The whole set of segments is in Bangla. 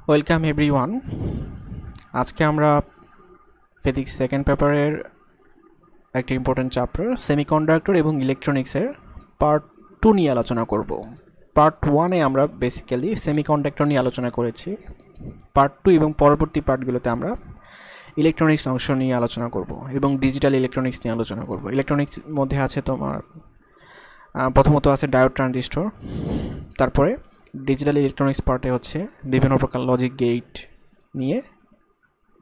Welcome everyone. আজকে আমরা ফিজিক্স সেকেন্ড পেপারের একটা ইম্পর্টেন্ট চ্যাপ্টার সেমিকন্ডাক্টর এবং ইলেকট্রনিক্সের পার্ট 2 নিয়ে আলোচনা করব। পার্ট 1-এ আমরা বেসিক্যালি সেমিকন্ডাক্টর নিয়ে আলোচনা করেছি। পার্ট 2 এবং পরবর্তী পার্টগুলোতে আমরা ইলেকট্রনিক্স অংশ নিয়ে আলোচনা করব এবং ডিজিটাল ইলেকট্রনিক্স নিয়ে আলোচনা করব। ইলেকট্রনিক্স মধ্যে আছে তোমার প্রথমত আছে ডায়োড ট্রানজিস্টর, তারপরে ডিজিটাল ইলেকট্রনিক্স পার্টে হচ্ছে বিভিন্ন প্রকার লজিক গেট নিয়ে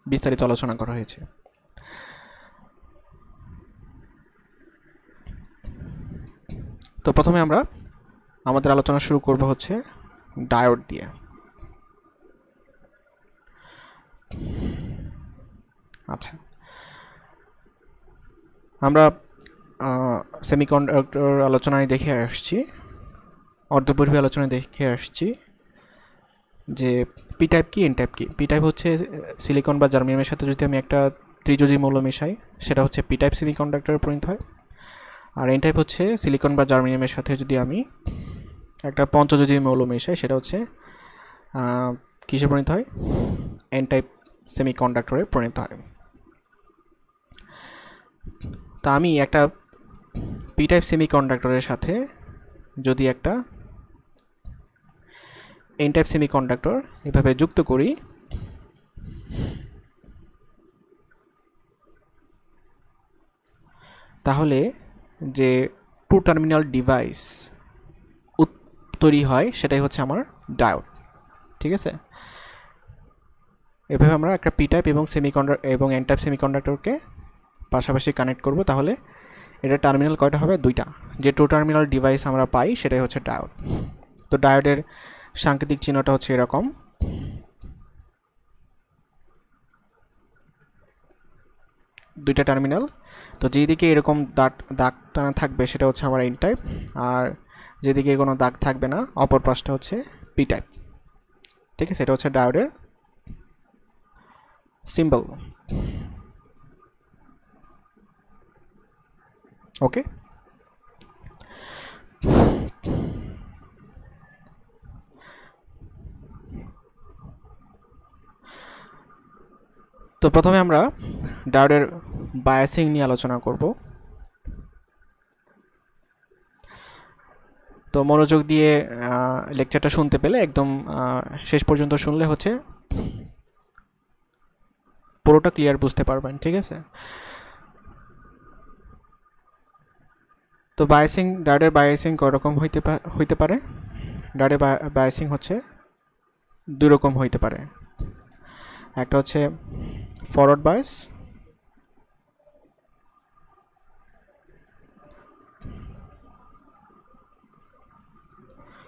বিস্তারিত আলোচনা করা হয়েছে। তো প্রথমে আমরা আমাদের আলোচনা শুরু করব হচ্ছে ডায়োড দিয়ে। আচ্ছা, আমরা সেমিকন্ডাক্টর আলোচনায় দেখে আসছি, অর্ধপূর্বী আলোচনায় দেখে আসছি যে পি টাইপ কি, এন টাইপ কি। পি টাইপ হচ্ছে সিলিকন বা জার্মেনিয়ামের সাথে যদি আমি একটা ত্রিযোজী মৌল মেশাই সেটা হচ্ছে পি টাইপ সেমিকন্ডাক্টরে পরিণত হয়। আর এন টাইপ হচ্ছে সিলিকন বা জার্মেনিয়ামের সাথে যদি আমি একটা পঞ্চযোজী মৌল মেশাই সেটা হচ্ছে কিসে পরিণত হয়? এন টাইপ সেমিকন্ডাক্টরে পরিণত হয়। তা আমি একটা পি টাইপ সেমিকন্ডাক্টরের সাথে যদি একটা এন টাইপ সেমিকন্ডাক্টর এভাবে যুক্ত করি, তাহলে যে টু টার্মিনাল ডিভাইস তৈরি হয় সেটাই হচ্ছে আমার ডায়োড। ঠিক আছে, এভাবে আমরা একটা পি টাইপ এবং এবং এন টাইপ সেমিকন্ডাক্টরকে পাশাপাশি কানেক্ট করব, তাহলে এটা টার্মিনাল কয়টা হবে? দুইটা। যে টু টার্মিনাল ডিভাইস আমরা পাই সেটাই হচ্ছে ডায়োড। তো ডায়োডের সাংকেতিক চিহ্নটা হচ্ছে এরকম। দুইটা টার্মিনাল, তো যেদিকে এরকম দাগ টানা থাকবে সেটা হচ্ছে আমার এন টাইপ, আর যেদিকে কোনো দাগ থাকবে না অপর পাশটা হচ্ছে পি টাইপ। ঠিক আছে, এটা হচ্ছে ডায়োডের সিম্বল। ওকে, তো প্রথমে আমরা ডায়োডের বায়াসিং নিয়ে আলোচনা করব। তো মনোযোগ দিয়ে লেকচারটা শুনতে পেলে একদম শেষ পর্যন্ত শুনলে হচ্ছে পুরোটা ক্লিয়ার বুঝতে পারবেন। ঠিক আছে, তো বায়াসিং, ডায়োডের বায়াসিং কয় রকম হইতে পারে? ডায়োডের বায়াসিং হচ্ছে দুই রকম হইতে পারে। একটা হচ্ছে ফরওয়ার্ড বায়াস,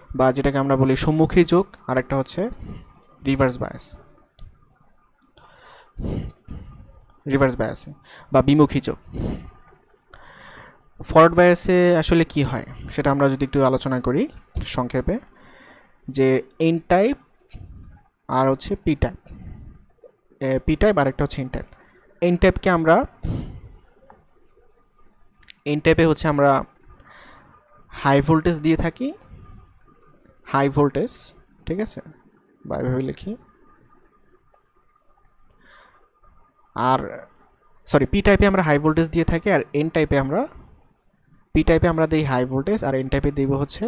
বা যেটাকে আমরা বলি সম্মুখী যোগ, আর একটা হচ্ছে রিভার্স বায়াস, রিভার্স বায়াসে বা বিমুখী যোগ। ফরওয়ার্ড বায়াসে আসলে কি হয় সেটা আমরা যদি একটু আলোচনা করি সংক্ষেপে, যে এন টাইপ আর হচ্ছে পি টাইপ, পি টাইপ আর একটা হচ্ছে এন টাইপ। এন টাইপকে আমরা, এন টাইপে হচ্ছে আমরা হাই ভোল্টেজ দিয়ে থাকি, হাই ভোল্টেজ। ঠিক আছে, বা এভাবে লিখি। আর সরি, পি টাইপে আমরা হাই ভোল্টেজ দিয়ে থাকি, আর এন টাইপে আমরা, পি টাইপে আমরা দিই হাই ভোল্টেজ আর এন টাইপে দিব হচ্ছে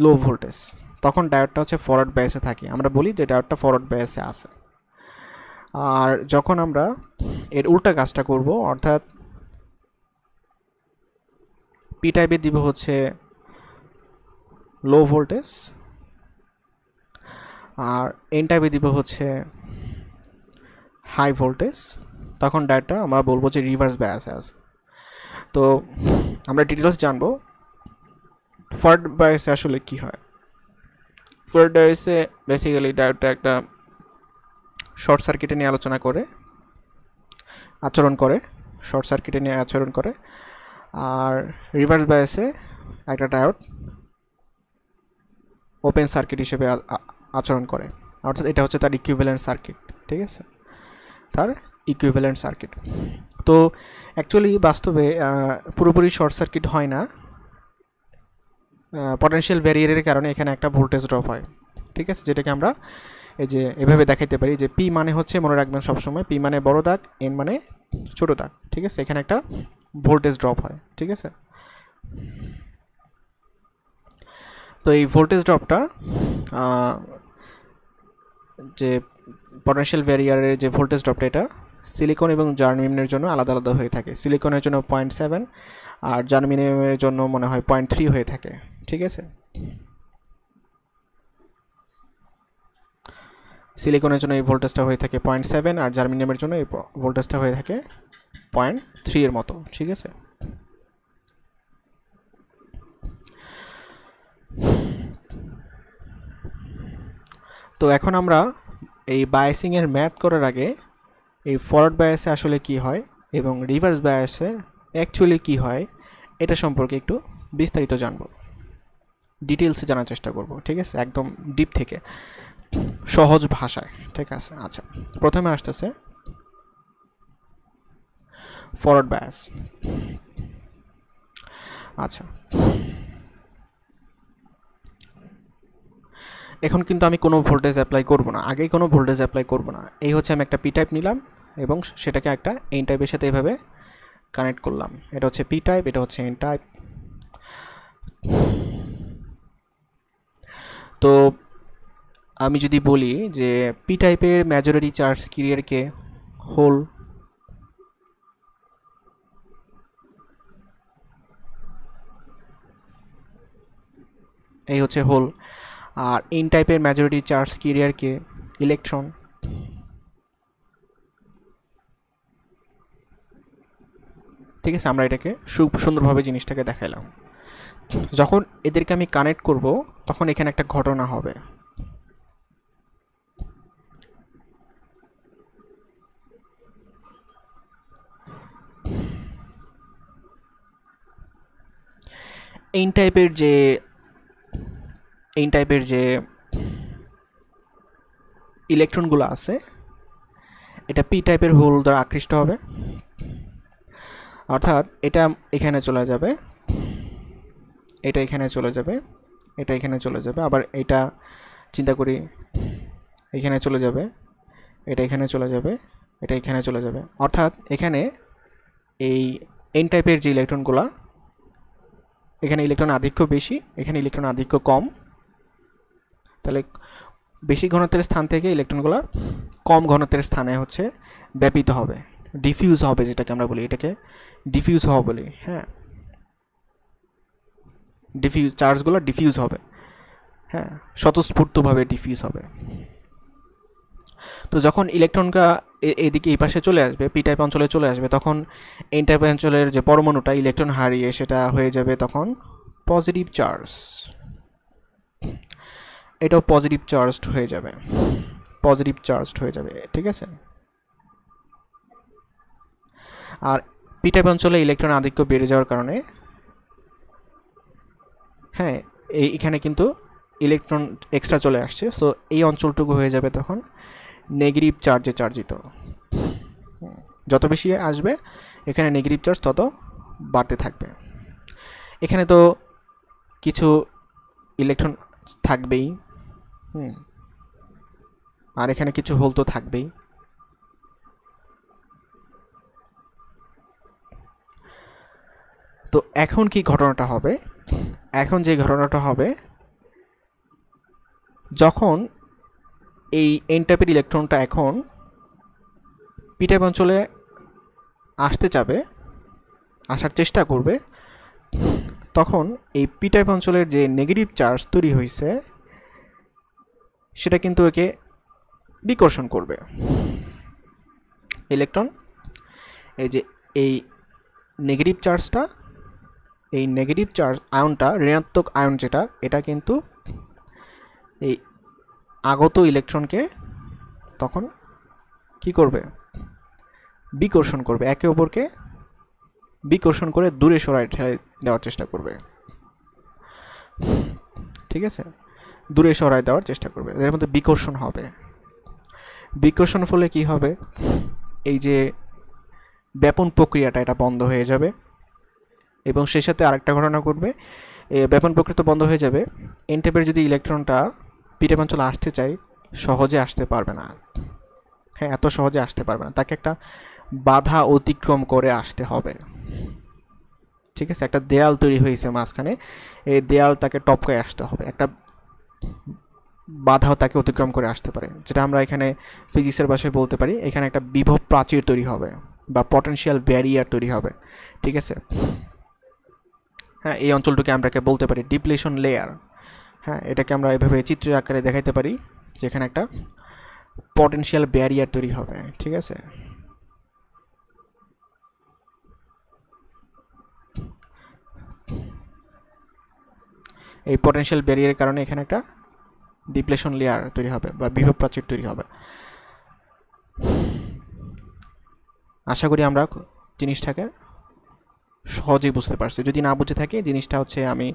লো ভোল্টেজ। তখন ডায়োডটা হচ্ছে ফরওয়ার্ড বায়াসে থাকে। আমরা বলি যে ডায়োডটা ফরওয়ার্ড বায়াসে আছে। আর যখন আমরা এর উল্টা কাজটা করব, অর্থাৎ পি টাইপে দিব হচ্ছে লো ভোল্টেজ আর এন টাইপে দিব হচ্ছে হাই ভোল্টেজ, তখন ডায়োডটা আমরা বলবো যে রিভার্স বায়াসে আছে। তো আমরা ডিটেলস জানবো ফরওয়ার্ড বায়াসে আসলে কি হয়। ফরওয়ার্ড বায়াসে বেসিক্যালি ডায়োডটা একটা শর্ট সার্কিটে নিয়ে আচরণ করে, শর্ট সার্কিটে নিয়ে আচরণ করে। আর রিভার্স বায়াসে একটা ডায়োড ওপেন সার্কিট হিসেবে আচরণ করে, অর্থাৎ এটা হচ্ছে তার ইকুইভ্যালেন্ট সার্কিট। ঠিক আছে, তার ইকুইভ্যালেন্ট সার্কিট। তো অ্যাকচুয়ালি বাস্তবে পুরোপুরি শর্ট সার্কিট হয় না, পটেনশিয়াল ব্যারিয়ারের কারণে এখানে একটা ভোল্টেজ ড্রপ হয়। ঠিক আছে, যেটাকে আমরা এই যে এভাবে দেখাইতে পারি যে পি মানে হচ্ছে, মনে রাখবেন সবসময়, পি মানে বড় দাগ, এন মানে ছোট দাগ। ঠিক আছে, এখানে একটা ভোল্টেজ ড্রপ হয়। ঠিক আছে, তো এই ভোল্টেজ ড্রপটা যে পটেনশিয়াল ব্যারিয়ারের যে ভোল্টেজ ড্রপটা, এটা সিলিকন এবং জার্মেনিয়ামের জন্য আলাদা আলাদা হয়ে থাকে। সিলিকনের জন্য 0.7 আর জার্মেনিয়ামের জন্য মনে হয় 0.3 হয়ে থাকে। ঠিক আছে, সিলিকনের জন্য এই ভোল্টেজটা হয়ে থাকে 0.7 আর জার্মেনিয়ামের জন্য এই ভোল্টেজটা হয়ে থাকে 0.3 এর মতো। ঠিক আছে, তো এখন আমরা এই বায়াসিংয়ের ম্যাথ করার আগে এই ফরওয়ার্ড বায়াসে আসলে কি হয় এবং রিভার্স বায়াসে অ্যাকচুয়ালি কি হয় এটা সম্পর্কে একটু বিস্তারিত জানব, ডিটেলসে জানার চেষ্টা করব। ঠিক আছে, একদম ডিপ থেকে, সহজ ভাষায়। ঠিক আছে, আচ্ছা, প্রথমে আসতেছে ফরওয়ার্ড বায়াস। আচ্ছা, এখন কিন্তু আমি কোনো ভোল্টেজ অ্যাপ্লাই করব না, আগেই কোনো ভোল্টেজ অ্যাপ্লাই করব না। এই হচ্ছে আমি একটা পি টাইপ নিলাম এবং সেটাকে একটা এন টাইপের সাথে এভাবে কানেক্ট করলাম। এটা হচ্ছে পি টাইপ, এটা হচ্ছে এন টাইপ। তো আমি যদি বলি যে পি টাইপের মেজরিটি চার্জ ক্যারিয়ারকে হোল, এই হচ্ছে হোল, আর এন টাইপের মেজরিটি চার্জ ক্যারিয়ারকে ইলেকট্রন। ঠিক আছে, আমরা এটাকে সুন্দরভাবে জিনিসটাকে দেখাইলাম। যখন এদেরকে আমি কানেক্ট করব তখন এখানে একটা ঘটনা হবে। এন টাইপের যে ইলেকট্রনগুলো আছে এটা পি টাইপের হোল দ্বারা আকৃষ্ট হবে, অর্থাৎ এটা এখানে চলে যাবে, এটা এখানে চলে যাবে, এটা এখানে চলে যাবে, আবার এটা চিন্তা করি এখানে চলে যাবে, এটা এখানে চলে যাবে, এটা এখানে চলে যাবে। অর্থাৎ এখানে এই এন টাইপের যে ইলেকট্রনগুলো, এখানে ইলেকট্রন আধিক্য বেশি, এখানে ইলেকট্রন আধিক্য কম, তাহলে বেশি ঘনত্বের স্থান থেকে ইলেকট্রনগুলো কম ঘনত্বের স্থানে হচ্ছে ব্যাপিত হবে, ডিফিউজ হবে, যেটাকে আমরা বলি, এটাকে ডিফিউজ হওয়া বলি। হ্যাঁ, ডিফিউজ, চার্জগুলো ডিফিউজ হবে, হ্যাঁ, স্বতঃস্ফূর্তভাবে ডিফিউজ হবে। তো যখন ইলেকট্রনটা এদিকে এই পাশে চলে আসবে, পি টাইপ অঞ্চলে চলে আসবে, তখন এন টাইপ অঞ্চলের যে পরমাণুটা ইলেকট্রন হারিয়ে সেটা হয়ে যাবে তখন পজিটিভ চার্জ, এটাও পজিটিভ চার্জড হয়ে যাবে, পজিটিভ চার্জড হয়ে যাবে। ঠিক আছে, আর পি টাইপ অঞ্চলে ইলেকট্রন আধিক্য বেড়ে যাওয়ার কারণে, হ্যাঁ, এইখানে কিন্তু ইলেকট্রন এক্সট্রা চলে আসছে, সো এই অঞ্চলটুকু হয়ে যাবে তখন নেগেটিভ চার্জে চার্জিত। যত বেশি আসবে এখানে নেগেটিভ চার্জ তত বাড়তে থাকবে। এখানে তো কিছু ইলেকট্রন থাকবেই, আর এখানে কিছু হোল তো থাকবেই। তো এখন কি ঘটনাটা হবে, এখন যে ঘটনাটা হবে, যখন এই এন টাইপের ইলেকট্রনটা এখন পি টাইপ অঞ্চলে আসতে যাবে, আসার চেষ্টা করবে, তখন এই পি টাইপ অঞ্চলের যে নেগেটিভ চার্জ তৈরি হয়েছে সেটা কিন্তু একে বিকর্ষণ করবে। ইলেকট্রন এই যে এই নেগেটিভ চার্জটা, এই নেগেটিভ চার্জ আয়নটা, ঋণাত্মক আয়ন যেটা, এটা কিন্তু এই আগত ইলেকট্রনকে তখন কি করবে, বিকর্ষণ করবে, একে অপরকে বিকর্ষণ করে দূরে সরায় দেওয়ার চেষ্টা করবে। ঠিক আছে, দূরে সরায় দেওয়ার চেষ্টা করবে, এর মধ্যে বিকর্ষণ হবে। বিকর্ষণ ফলে কি হবে, এই যে ব্যাপন প্রক্রিয়াটা এটা বন্ধ হয়ে যাবে, এবং সেই সাথে আরেকটা ঘটনা ঘটবে, ব্যাপন প্রক্রিয়া তো বন্ধ হয়ে যাবে, এন টাইপের যদি ইলেকট্রনটা পি টাইপ অঞ্চলে আসতে চাই, সহজে আসতে পারবে না। হ্যাঁ, এত সহজে আসতে পারবে না, তাকে একটা বাধা অতিক্রম করে আসতে হবে। ঠিক আছে, একটা দেয়াল তৈরি হয়েছে মাঝখানে, এই দেয়াল তাকে টপকায় আসতে হবে, একটা বাধাও তাকে অতিক্রম করে আসতে পারে, যেটা আমরা এখানে ফিজিক্সের ভাষায় বলতে পারি এখানে একটা বিভব প্রাচীর তৈরি হবে বা পটেনশিয়াল ব্যারিয়ার তৈরি হবে। ঠিক আছে, হ্যাঁ, এই অঞ্চলটাকে আমরা বলতে পারি ডিপ্লেশন লেয়ার। হ্যাঁ, এটাকে আমরা এভাবে চিত্রের আকারে দেখাইতে পারি, যেখানে একটা পটেনশিয়াল ব্যারিয়ার তৈরি হবে। ঠিক আছে, এই পটেনশিয়াল ব্যারিয়ারের কারণে এখানে একটা ডিপ্লেশন লেয়ার তৈরি হবে বা বিভব প্রাচীর তৈরি হবে। আশা করি আমরা জিনিসটাকে সহজেই বুঝতে পারছি। যদি না বুঝে থাকে জিনিসটা হচ্ছে আমি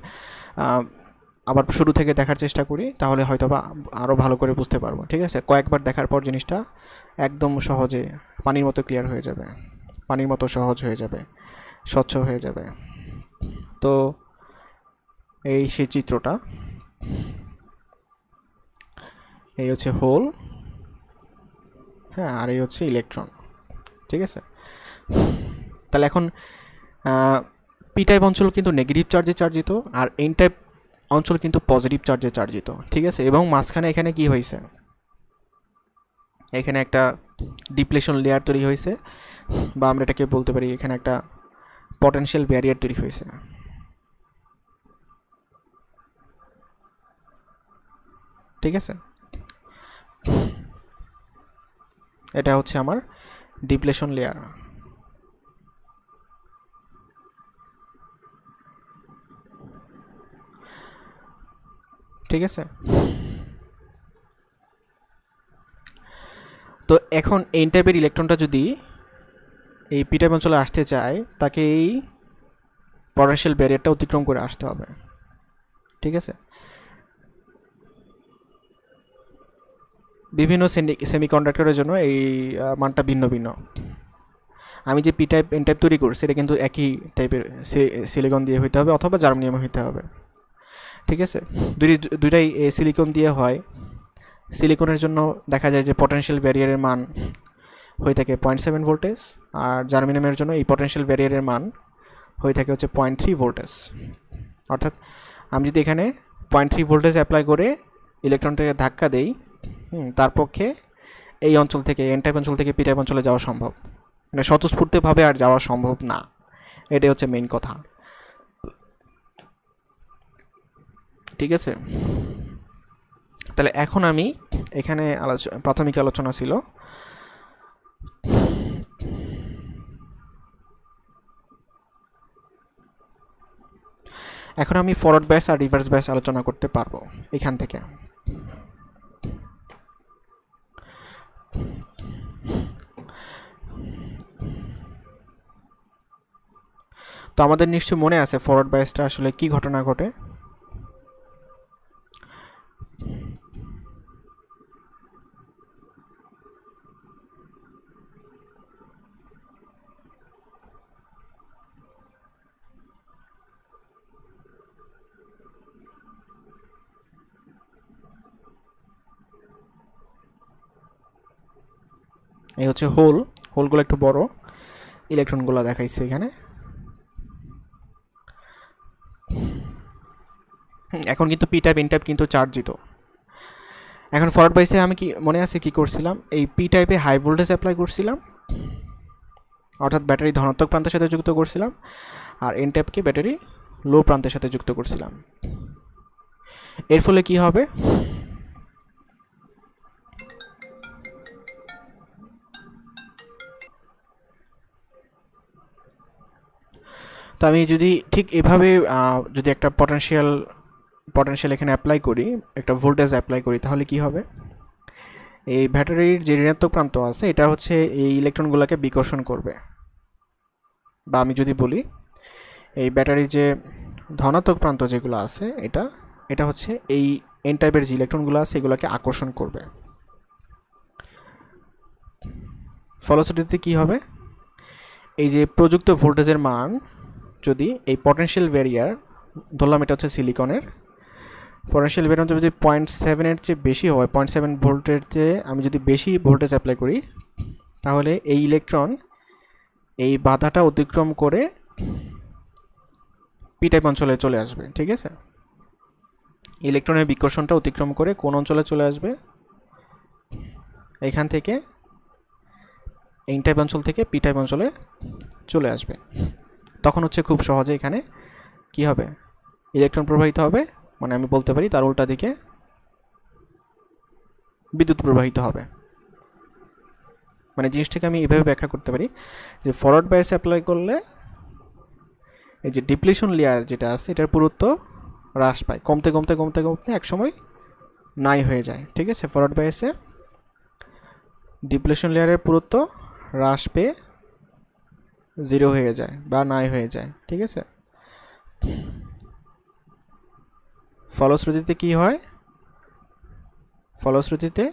আবার শুরু থেকে দেখার চেষ্টা করি, তাহলে হয়তো বা আরও ভালো করে বুঝতে পারবো। ঠিক আছে, কয়েকবার দেখার পর জিনিসটা একদম সহজে পানির মতো ক্লিয়ার হয়ে যাবে, পানির মতো সহজ হয়ে যাবে, স্বচ্ছ হয়ে যাবে। তো এই সেই চিত্রটা, এই হচ্ছে হোল, হ্যাঁ, আর এই হচ্ছে ইলেকট্রন। ঠিক আছে, তাহলে এখন পি টাইপ অঞ্চল কিন্তু নেগেটিভ চার্জে চার্জিত, আর এন টাইপ অঞ্চল কিন্তু পজিটিভ চার্জে চার্জিত। ঠিক আছে, এবং মাঝখানে এখানে কি হয়েছে, এখানে একটা ডিপ্লেশন লেয়ার তৈরি হয়েছে, বা আমরা এটাকে বলতে পারি এখানে একটা পটেনশিয়াল ব্যারিয়ার তৈরি হয়েছে। ঠিক আছে, এটা হচ্ছে আমার ডিপ্লেশন লেয়ার। ঠিক আছে, তো এখন এন টাইপের ইলেকট্রনটা যদি এই পি টাইপ অঞ্চলে আসতে চায়, তাকে এই পটেনশিয়াল ব্যারিয়ারটা অতিক্রম করে আসতে হবে। ঠিক আছে, বিভিন্ন সেমিকন্ডাক্টরের জন্য এই মানটা ভিন্ন ভিন্ন। আমি যে পি টাইপ এন টাইপ তৈরি করছি এটা কিন্তু একই টাইপের সিলিকন দিয়ে হইতে হবে অথবা জার্মানিয়ামে হইতে হবে। ঠিক আছে, দুইটাই সিলিকন দিয়ে হয়। সিলিকনের জন্য দেখা যায় যে পটেনশিয়াল ব্যারিয়ারের মান হয়ে থাকে 0.7 ভোল্টেজ, আর জার্মানিয়ামের জন্য এই পটেনশিয়াল ব্যারিয়ারের মান হয়ে থাকে হচ্ছে 0.3 ভোল্টেজ। অর্থাৎ আমি যদি এখানে 0.3 ভোল্টেজ অ্যাপ্লাই করে ইলেকট্রনটাকে ধাক্কা দেই, তার পক্ষে এই অঞ্চল থেকে এন টাইপ অঞ্চল থেকে পি টাইপ অঞ্চলে যাওয়া সম্ভব, মানে স্বতঃস্ফূর্তভাবে আর যাওয়া সম্ভব না। এটাই হচ্ছে মেইন কথা। ঠিক আছে, তাহলে এখন আমি এখানে প্রাথমিক আলোচনা ছিল এখন আমি ফরওয়ার্ড ব্যাস আর রিভার্স ব্যাস আলোচনা করতে পারবো এখান থেকে। তো আমাদের নিশ্চয়ই মনে আছে ফরওয়ার্ড ব্যাসটা আসলে কি ঘটনা ঘটে। এই হচ্ছে হোলগুলো একটু বড়, ইলেকট্রনগুলো দেখাইছে এখানে। এখন কিন্তু পি টাইপ এন টাইপ কিন্তু চার্জিত। এখন ফরওয়ার্ড বাইসে আমি কি মনে আছে কি করছিলাম, এই পি টাইপে হাই ভোল্টেজ অ্যাপ্লাই করছিলাম, অর্থাৎ ব্যাটারি ধনাত্মক প্রান্তের সাথে যুক্ত করছিলাম, আর এন টাইপকে ব্যাটারি লো প্রান্তের সাথে যুক্ত করছিলাম। এর ফলে কি হবে, তো আমি যদি ঠিক এভাবে যদি একটা পটেনশিয়াল এখানে অ্যাপ্লাই করি, একটা ভোল্টেজ অ্যাপ্লাই করি, তাহলে কি হবে, এই ব্যাটারির যে ঋণাত্মক প্রান্ত আছে এটা হচ্ছে এই ইলেকট্রনগুলোকে বিকর্ষণ করবে, বা আমি যদি বলি এই ব্যাটারির যে ধনাত্মক প্রান্ত যেগুলো আছে এটা হচ্ছে এই এন টাইপের যে ইলেকট্রনগুলো আছে এগুলোকে আকর্ষণ করবে। ফলশ্রুতিতে কি হবে, এই যে প্রযুক্ত ভোল্টেজের মান যদি এই পটেনশিয়াল ব্যারিয়ার, ধরলাম এটা হচ্ছে সিলিকনের, পোটেনশিয়াল বেরোনো যদি 0.7 এর চেয়ে বেশি হয়, 0.7 ভোল্টের চেয়ে আমি যদি বেশি ভোল্টেজ অ্যাপ্লাই করি, তাহলে এই ইলেকট্রন এই বাধাটা অতিক্রম করে পি টাইপ অঞ্চলে চলে আসবে। ঠিক আছে, ইলেকট্রনের বিকর্ষণটা অতিক্রম করে কোন অঞ্চলে চলে আসবে? এখান থেকে এন টাইপ অঞ্চল থেকে পি টাইপ অঞ্চলে চলে আসবে। তখন হচ্ছে খুব সহজে এখানে কি হবে, ইলেকট্রন প্রবাহিত হবে, মানে আমি বলতে পারি তার উল্টা দিকে বিদ্যুৎ প্রবাহিত হবে। মানে জিনিসটাকে আমি এভাবে ব্যাখ্যা করতে পারি যে ফরওয়ার্ড বায়াস অ্যাপ্লাই করলে এই যে ডিপ্লিশন লেয়ার যেটা আছে এটার পুরুত্ব হ্রাস পায়, কমতে কমতে কমতে কমতে একসময় নাই হয়ে যায়। ঠিক আছে, ফরওয়ার্ড বায়াসে ডিপ্লিশন লেয়ারের পুরুত্ব হ্রাস পেয়ে 0 হয়ে যায় বা নাই হয়ে যায়। ঠিক আছে, ফলশ্রুতিতে কি হয়, ফলশ্রুতিতে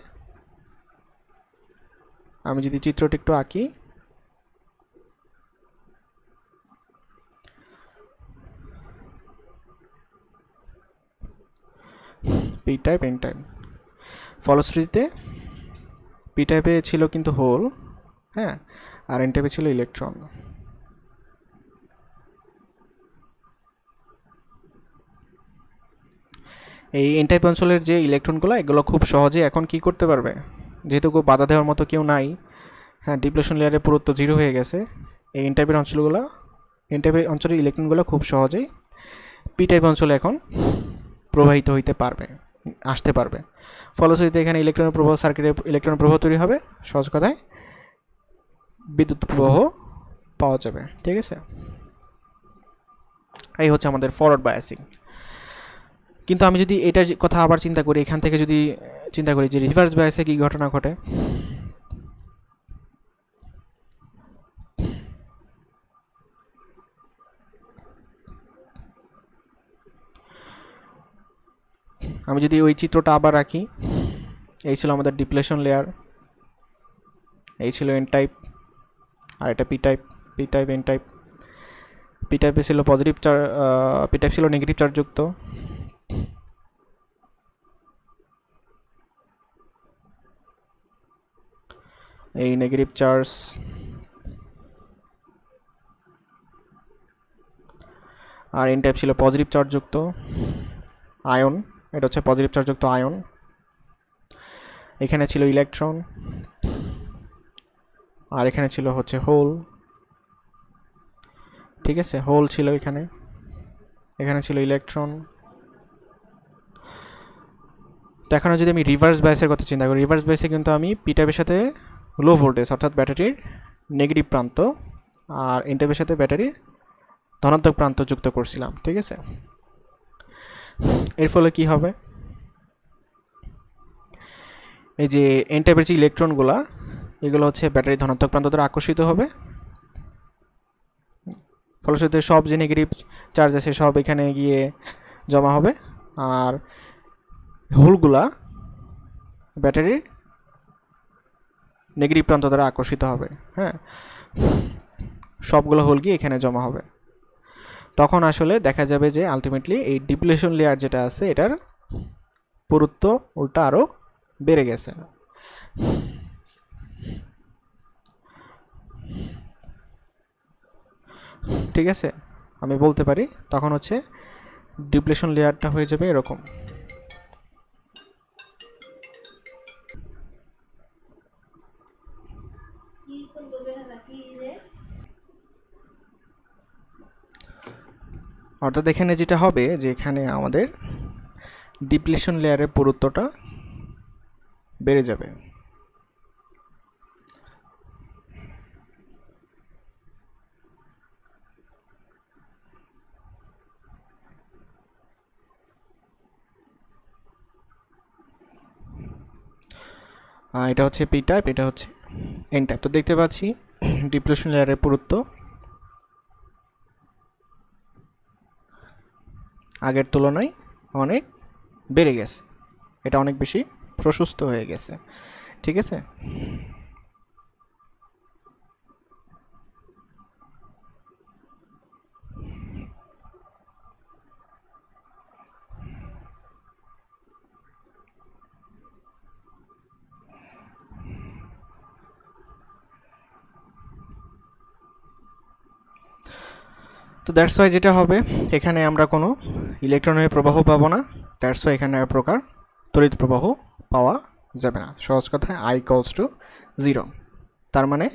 আমি যদি চিত্রটি একটু আঁকি, পি টাইপ এন টাইপ, ফলশ্রুতিতে পি টাইপে ছিল কিন্তু হোল, হ্যাঁ, আর এন টাইপে ছিল ইলেকট্রন। এই এন টাইপ অঞ্চলের যে ইলেকট্রনগুলো এগুলো খুব সহজে এখন কি করতে পারবে, যেহেতু বাধা দেওয়ার মতো কেউ নাই, হ্যাঁ, ডিপ্লেশন লেয়ারের পুরুত্ব 0 হয়ে গেছে, এই এন টাইপের অঞ্চলগুলো, এন টাইপের অঞ্চলের ইলেকট্রনগুলো খুব সহজেই পি টাইপ অঞ্চলে এখন প্রবাহিত হইতে পারবে, আসতে পারবে। ফলশ্রুতিতে এখানে ইলেকট্রনের প্রবাহ, সার্কিটে ইলেকট্রনের প্রবাহ তৈরি হবে, সহজ কথায় বিদ্যুৎ প্রবাহ পাওয়া যাবে। ঠিক আছে, এই হচ্ছে আমাদের ফরওয়ার্ড বায়াসিং। কিন্তু আমি যদি এটার কথা আবার চিন্তা করি, এখান থেকে যদি চিন্তা করি যে রিভার্স বায়াসে কী ঘটনা ঘটে, আমি যদি ওই চিত্রটা আবার রাখি, এই ছিল আমাদের ডিপ্লেশন লেয়ার, এই ছিল এন টাইপ, আর এটা P type, P type N type. P টাইপে ছিল পজিটিভ চার্জ, পি টাইপ ছিল নেগেটিভ চার্জযুক্ত, এই নেগেটিভ চার্জ, আর এন টাইপ ছিল পজিটিভ চার্জযুক্ত আয়ন, এটা হচ্ছে পজিটিভ চার্জযুক্ত আয়ন। এখানে ছিল ইলেকট্রন, আর এখানে ছিল হচ্ছে হোল। ঠিক আছে, হোল ছিল এখানে, এখানে ছিল ইলেকট্রন। তো এখন যদি আমি রিভার্স বায়াসের কথা চিন্তা করি, রিভার্স বায়াসে কিন্তু আমি পি টাইপের সাথে লো ভোল্টেজ অর্থাৎ ব্যাটারির নেগেটিভ প্রান্ত আর এন টাইপের সাথে ব্যাটারির ধনাত্মক প্রান্ত যুক্ত করছিলাম। ঠিক আছে, এর ফলে কি হবে, এই যে এন টাইপের যে ইলেকট্রনগুলা এগুলো হচ্ছে ব্যাটারির ধনাত্মক প্রান্ত দ্বারা আকর্ষিত হবে, ফলশ্রুতিতে সব যে নেগেটিভ চার্জ আছে সব এখানে গিয়ে জমা হবে, আর হোলগুলা ব্যাটারির নেগেটিভ প্রান্ত দ্বারা আকর্ষিত হবে। হ্যাঁ, সবগুলো হোল গিয়ে এখানে জমা হবে। তখন আসলে দেখা যাবে যে আলটিমেটলি এই ডিপ্লেশন লেয়ার যেটা আছে এটার পুরুত্ব উল্টা আরও বেড়ে গেছে। ঠিক আছে, আমি বলতে পারি তখন হচ্ছে ডিপ্লেশন লেয়ারটা হয়ে যাবে এরকম। অর্থাৎ এখানে যেটা হবে যে এখানে আমাদের ডিপ্লেশন লেয়ারের পুরুত্বটা বেড়ে যাবে। এটা হচ্ছে পি টাইপ, এটা হচ্ছে এন টাইপ। তো দেখতে পাচ্ছি ডিপ্লেশন লেয়ারের পুরুত্ব আগের তুলনায় অনেক বেড়ে গেছে, এটা অনেক বেশি প্রশস্ত হয়ে গেছে। ঠিক আছে, তো দ্যাটস ওয়াই যেটা হবে, এখানে আমরা কোনো ইলেকট্রনের প্রবাহ পাবো না, দ্যাটস ওয়াই এখানে এক প্রকার তড়িৎ প্রবাহ পাওয়া যাবে না। সহজ কথায় I ইকুয়ালস টু 0। তার মানে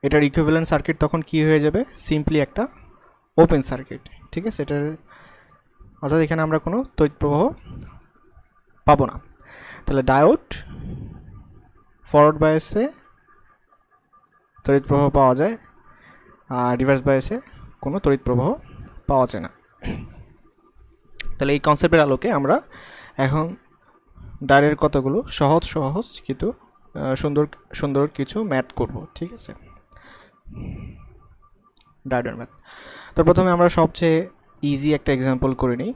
এটার ইকুইভ্যালেন্ট সার্কিট তখন কি হয়ে যাবে, সিম্পলি একটা ওপেন সার্কিট। ঠিক আছে, এটার অর্থাৎ এখানে আমরা কোনো তড়িৎ প্রবাহ পাবো না। তাহলে ডায়োড ফরওয়ার্ড বায়াসে তড়িৎ প্রবাহ পাওয়া যায়, আর রিভার্স বায়াসে কোনো তড়িৎ প্রবাহ পাওয়া যায় না। তাহলে এই কনসেপ্টের আলোকে আমরা এখন ডায়োডের কতগুলো সহজ কিন্তু সুন্দর কিছু ম্যাথ করব। ঠিক আছে, ডায়োডের ম্যাথ। তো প্রথমে আমরা সবচেয়ে ইজি একটা এক্সাম্পল করে নিই।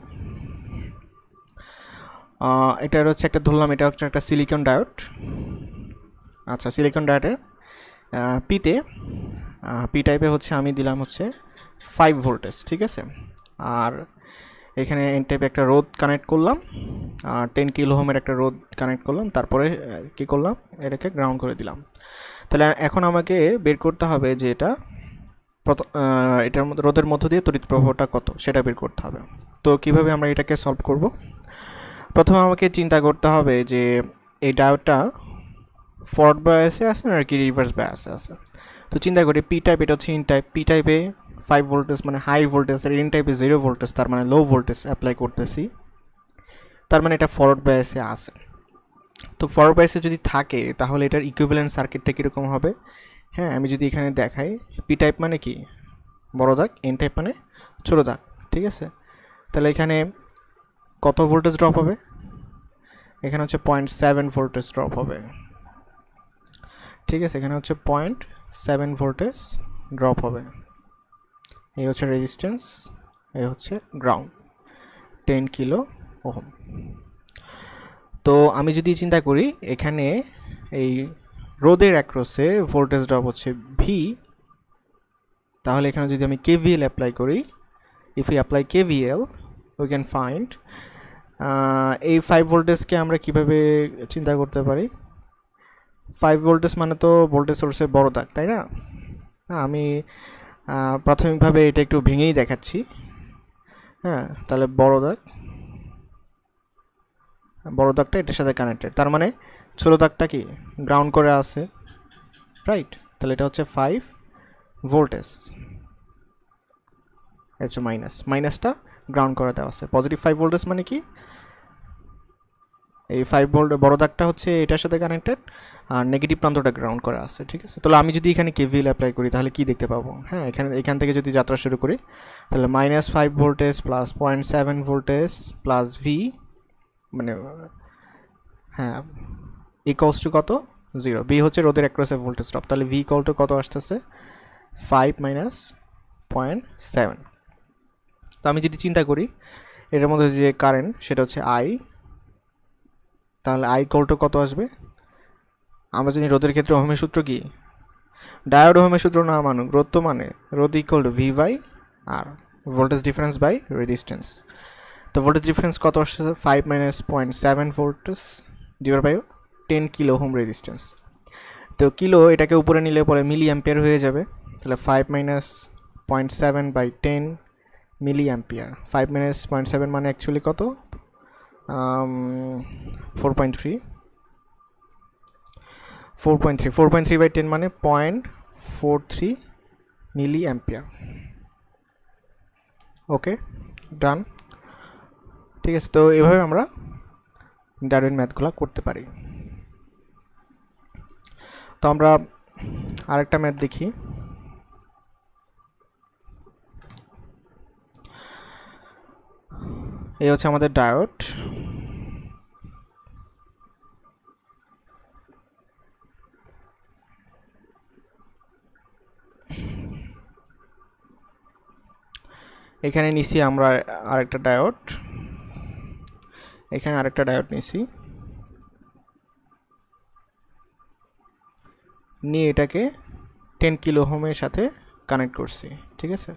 এটা হচ্ছে একটা, ধরলাম এটা হচ্ছে একটা সিলিকন ডায়োড। আচ্ছা, সিলিকন ডায়োডের পি টাইপে হচ্ছে আমি দিলাম হচ্ছে 5 ভোল্টেজ। ঠিক আছে, আর এখানে এন টাইপে একটা রোদ কানেক্ট করলাম, আর 10 কিলো ওহমের একটা রোদ কানেক্ট করলাম, তারপরে কি করলাম, এটাকে গ্রাউন্ড করে দিলাম। তাহলে এখন আমাকে বের করতে হবে যে এটার মধ্যে রোদের মধ্য দিয়ে তড়িৎ প্রবাহটা কত, সেটা বের করতে হবে। তো কিভাবে আমরা এটাকে সলভ করব, প্রথমে আমাকে চিন্তা করতে হবে যে এই ডায়োডটা ফরওয়ার্ড বায়াসে আছে না কি রিভার্স বায়াসে আছে। তো চিন্তা করি পি টাইপ, এটা হচ্ছে ইন টাইপ। পি টাইপে 5 ভোল্টেজ মানে হাই ভোল্টেজ, আর ইন টাইপে 0 ভোল্টেজ তার মানে লো ভোল্টেজ অ্যাপ্লাই করতেছি, তার মানে এটা ফরওয়ার্ড বায়াসে আছে। তো ফরওয়ার্ড বায়াসে যদি থাকে তাহলে এটার ইকুইভ্যালেন্ট সার্কিটটা কীরকম হবে। হ্যাঁ, আমি যদি এখানে দেখাই, পি টাইপ মানে কি বড় দাগ, এন টাইপ মানে ছোটো দাগ। ঠিক আছে, তাহলে এখানে কত ভোল্টেজ ড্রপ হবে, এখানে হচ্ছে 0.7 ভোল্টেজ ড্রপ হবে। ঠিক আছে, এখানে হচ্ছে 0.7 ভোল্টেজ ড্রপ হবে। এই হচ্ছে রেজিস্ট্যান্স, এই হচ্ছে গ্রাউন্ড, 10 কিলো ওহম। তো আমি যদি চিন্তা করি এখানে এই রোদের অ্যাক্রসে ভোল্টেজ ড্রপ হচ্ছে ভি, তাহলে এখানে যদি আমি কেভিএল অ্যাপ্লাই করি, if you apply KVL we can find এই 5 ভোল্টেজকে আমরা কিভাবে চিন্তা করতে পারি। 5 ভোল্টেজ মানে তো ভোল্টেজ সোর্সের বড় দাগ, তাই না? আমি প্রাথমিকভাবে এটা একটু ভেঙেই দেখাচ্ছি। হ্যাঁ, তাহলে বড় দাগটা এটার সাথে কানেক্টেড, তার মানে ছোটো দাগটা কি গ্রাউন্ড করে আছে, রাইট? তাহলে এটা হচ্ছে 5 ভোল্টেজ, হচ্ছে মাইনাসটা গ্রাউন্ড করে দেওয়া আছে। পজিটিভ 5 ভোল্টেজ মানে কি, এই 5 ভোল্ট বড় দাগটা হচ্ছে এটার সাথে কানেক্টেড, আর নেগেটিভ প্রান্তটা গ্রাউন্ড করা আছে। ঠিক আছে, তাহলে আমি যদি এখানে কেভিএল অ্যাপ্লাই করি তাহলে কি দেখতে পাবো। হ্যাঁ, এখান থেকে যদি যাত্রা শুরু করি তাহলে -5 voltage plus 0.7 voltage plus V, মানে হ্যাঁ ইকুয়ালস টু কত, 0। ভি হচ্ছে রোদের অ্যাক্রসে ভোল্টেজ ড্রপ, তাহলে ভি ইকুয়াল টু কত আসতেছে, 5 মাইনাস 0.7। তো আমি যদি চিন্তা করি এটার মধ্যে যে কারেন্ট সেটা হচ্ছে আই, তাহলে আই ইকুয়াল টু কত আসবে। আমরা জানি রোদের ক্ষেত্রে ওহমের সূত্র কি, ডায়োড ওহমের সূত্র না মানুক, রোদ তো মানে rod equal to V by R, voltage difference by resistance. তো ভোল্টেজ ডিফারেন্স কত আসছে, 5 minus 0.7 voltage divide by 10 kilo ohm resistance. তো কিলো এটাকে উপরে নিলে পরে মিলি অ্যাম্পিয়ার হয়ে যাবে, তাহলে 5 minus 0.7 by 10 milliampere. 5 minus 0.7 মানে অ্যাকচুয়ালি কত, 4.3 বাই 10 মানে 0.43 মিলি অ্যাম্পিয়ার। ওকে, ডান। ঠিক আছে, তো এভাবে আমরা ডায়োডের ম্যাথগুলো করতে পারি। তো আমরা আরেকটা ম্যাথ দেখি। এই হচ্ছে আমাদের ডায়োড। এখানে নিছি আমরা আরেকটা ডায়োড, এখানে আরেকটা ডায়োড নিছি, নিয়ে এটাকে 10 কিলো ওহমের সাথে কানেক্ট করছি। ঠিক আছে,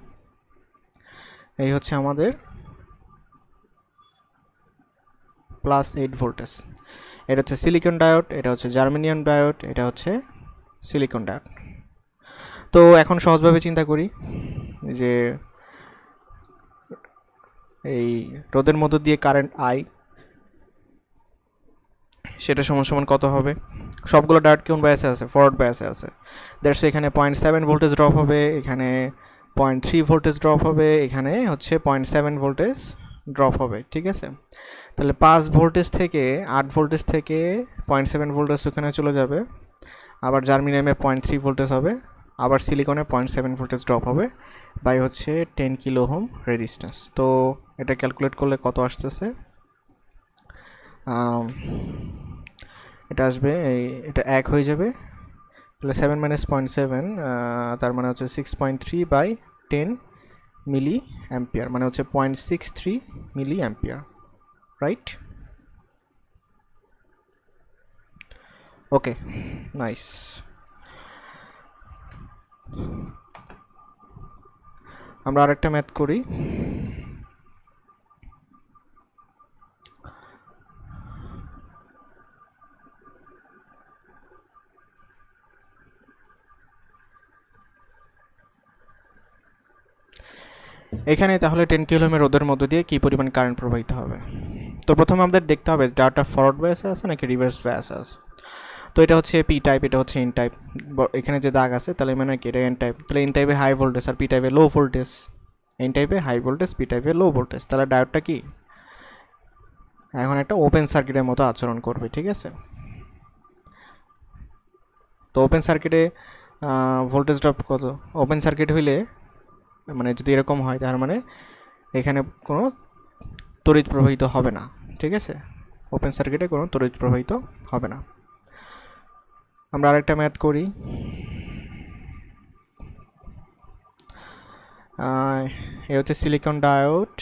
এই হচ্ছে আমাদের +8 ভোল্টেজ। এটা হচ্ছে সিলিকন ডায়োড, এটা হচ্ছে জার্মেনিয়াম ডায়োড, এটা হচ্ছে সিলিকন ডায়োড। তো এখন সহজভাবে চিন্তা করি যে এই রোদের মধ্য দিয়ে কারেন্ট আই, সেটা সমান সমান কত হবে? সবগুলো ডায়োড কোন বায়াসে আছে? ফরওয়ার্ড বায়াসে আছে। দ্যাটস এখানে 0.7 ভোল্টেজ ড্রপ হবে, এখানে 0.3 ভোল্টেজ ড্রপ হবে, এখানে হচ্ছে 0.7 ভোল্টেজ ড্রপ হবে। ঠিক আছে, তাহলে 5 ভোল্টেজ থেকে 8 ভোল্টেজ থেকে 0.7 ভোল্টেজ ওখানে চলে যাবে, আবার জার্মিনিয়ামে 0.3 ভোল্টেজ হবে, আবার সিলিকনে 0.7 ভোল্টেজ ড্রপ হবে বাই হচ্ছে 10 কিলো ওহম রেজিস্ট্যান্স। তো এটা ক্যালকুলেট করলে কত আসতেছে? এটা আসবে, এটা 1 হয়ে যাবে, তাহলে 7 মাইনাস 0.7 তার মানে হচ্ছে 6.3 বাই 10 মিলি অ্যাম্পিয়ার, মানে হচ্ছে 0.63 milliampere, right? Okay, nice. আমরা আরেকটা ম্যাথ করি। এখানে তাহলে 10 কিলো ওহমের রোদের মধ্য দিয়ে কি পরিমাণ কারেন্ট প্রবাহিত হবে? তো প্রথমে আমাদের দেখতে হবে ডাটা ফরওয়ার্ড বায়াসে আছে নাকি রিভার্স বায়াসে আছে। তো এটা হচ্ছে পি টাইপ, এটা হচ্ছে এন টাইপ। এখানে যে দাগ আছে তাহলে মানে কি এটা এন টাইপ, তাহলে এন টাইপে হাই ভোল্টেজ আর পি টাইপে লো ভোল্টেজ। এন টাইপে হাই ভোল্টেজ, পি টাইপে লো ভোল্টেজ, তাহলে ডায়োডটা কি এখন একটা ওপেন সার্কিটের মতো আচরণ করবে। ঠিক আছে, তো ওপেন সার্কিটে ভোল্টেজ ড্রপ কত? ওপেন সার্কিট হইলে মানে যদি এরকম হয় তার মানে এখানে কোনো তড়িৎ প্রবাহিত হবে না। ঠিক আছে, ওপেন সার্কিটে কোনো তড়িৎ প্রবাহিত হবে না। আমরা আরেকটা ম্যাথ করি। এ হচ্ছে সিলিকন ডায়োড,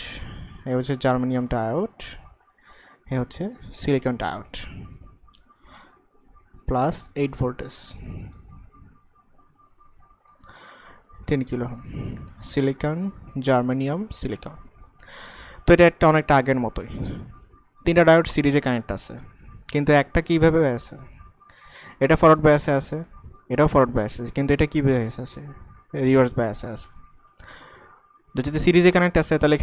এ হচ্ছে জার্মানিয়াম ডায়োড, এ হচ্ছে silicon diode, plus 8 voltage, 10 kilo ohm, silicon germanium silicon. তো এটা একটা অনেকটা আগের মতোই, তিনটা ডায়োড সিরিজে কানেক্ট আছে, কিন্তু একটা কীভাবে আছে? এটা ফরওয়ার্ড বায়াসে আছে, এটাও ফরওয়ার্ড বায়াসে আছে, কিন্তু এটা কী বায়াসে আছে? রিভার্স বায়াসে আছে। তো যদি সিরিজে কানেক্ট আছে তাহলে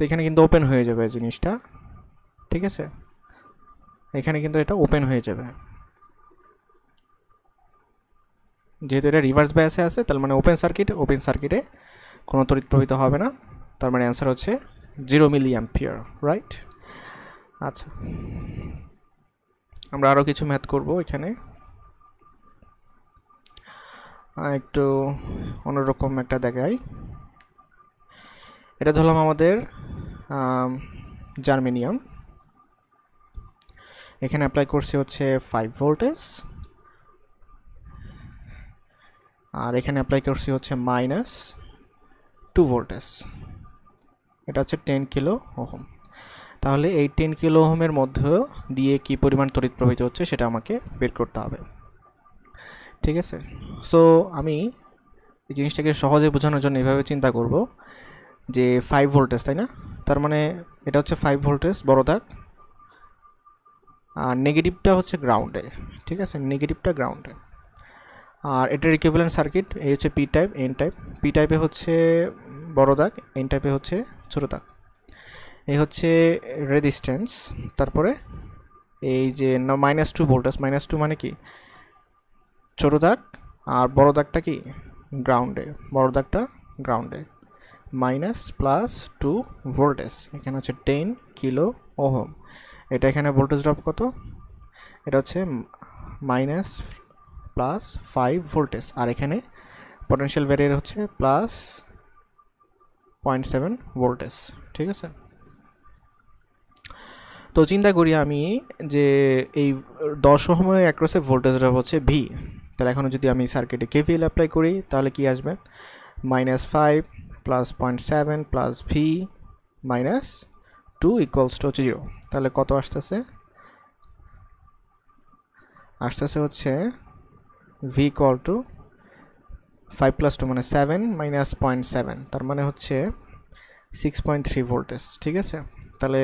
এখানে কিন্তু ওপেন হয়ে যাবে জিনিসটা। ঠিক আছে, এখানে কিন্তু এটা ওপেন হয়ে যাবে, যেহেতু এটা রিভার্স বায়াসে আছে তার মানে ওপেন সার্কিটে কোনো তড়িৎ প্রবাহিত হবে না, তার মানে অ্যান্সার হচ্ছে 0 মিলি অ্যাম্পিয়ার, রাইট? আচ্ছা, আমরা আরও কিছু ম্যাথ করব এখানে, একটু অন্যরকম একটা দেখাই। এটা ধরলাম আমাদের জার্মেনিয়াম, এখানে অ্যাপ্লাই করছি হচ্ছে 5 ভোল্টেজ, আর এখানে অ্যাপ্লাই করছি হচ্ছে -2 ভোল্টেজ, এটা হচ্ছে 10 কিলো ওহম। তাহলে এই 10 কিলো ওহমের মধ্যে দিয়ে কি পরিমাণ তড়িৎ প্রবাহিত হচ্ছে সেটা আমাকে বের করতে হবে। ঠিক আছে, সো আমি এই জিনিসটাকে সহজে বোঝানোর জন্য এভাবে চিন্তা করব যে 5 ভোল্টেজ, তাই না? তার মানে এটা হচ্ছে 5 ভোল্টেজ বড় দাগ, আর নেগেটিভটা হচ্ছে গ্রাউন্ডে। ঠিক আছে, নেগেটিভটা গ্রাউন্ডে, আর এটার ইকুইভ্যালেন্ট সার্কিট এই হচ্ছে P type, N type. P টাইপে হচ্ছে বড় দাগ, এন টাইপে হচ্ছে ছোটো দাগ। এই হচ্ছে রেজিস্ট্যান্স, তারপরে এই যে -2 ভোল্টেজ, -2 মানে কি ছোটো দাগ, আর বড় দাগটা কি গ্রাউন্ডে, বড় দাগটা গ্রাউন্ডে, -+2 ভোল্টেজ, এখানে হচ্ছে 10 কিলো ওহম। এটা এখানে ভোল্টেজ ড্রপ কত? এটা হচ্ছে -+5 ভোল্টেজ, আর এখানে পটেনশিয়াল ব্যারিয়ার হচ্ছে +0.7 ভোল্টেজ। ঠিক আছে, তো চিন্তা করি আমি যে এই 10 ওহমের অ্যাক্রসে ভোল্টেজ ড্রপ হচ্ছে ভি, তাহলে এখন যদি আমি সার্কিটে কেভিএল অ্যাপ্লাই করি তাহলে কি আসবে? -5 + 0.7 + ভি -2 = 0। তাহলে কত আসতেছে? হচ্ছে ভি = 5 + 2 মানে 7 - 0.7, তার মানে হচ্ছে 6.3 ভোল্টেজ। ঠিক আছে, তাহলে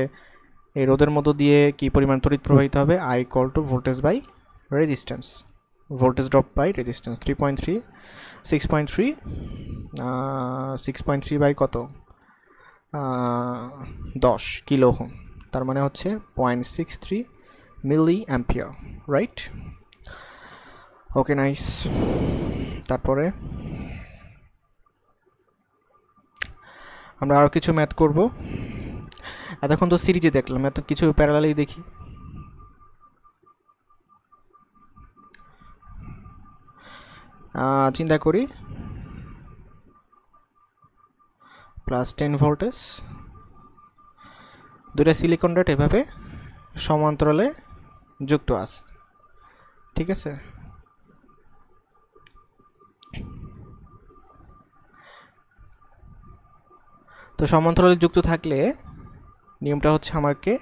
এই রোদের মধ্য দিয়ে কি পরিমাণ তড়িৎ প্রবাহিত হবে? I = voltage by resistance, voltage drop by resistance, 6.3 by কত? 10 কিলো ওহম, তার মানে হচ্ছে 0.63 milliampere, right? Okay, nice. তারপরে আমরা আরও কিছু ম্যাথ করব। এতক্ষণ তো সিরিজে দেখলাম, এত কিছু প্যারালালি দেখি। চিন্তা করি, +10 ভোল্টেজ, দুটা সিলিকন ডট এভাবে সমান্তরালে যুক্ত আছে, ঠিক আছে? তো সমান্তরালে যুক্ত থাকলে নিয়মটা হচ্ছে আমাকে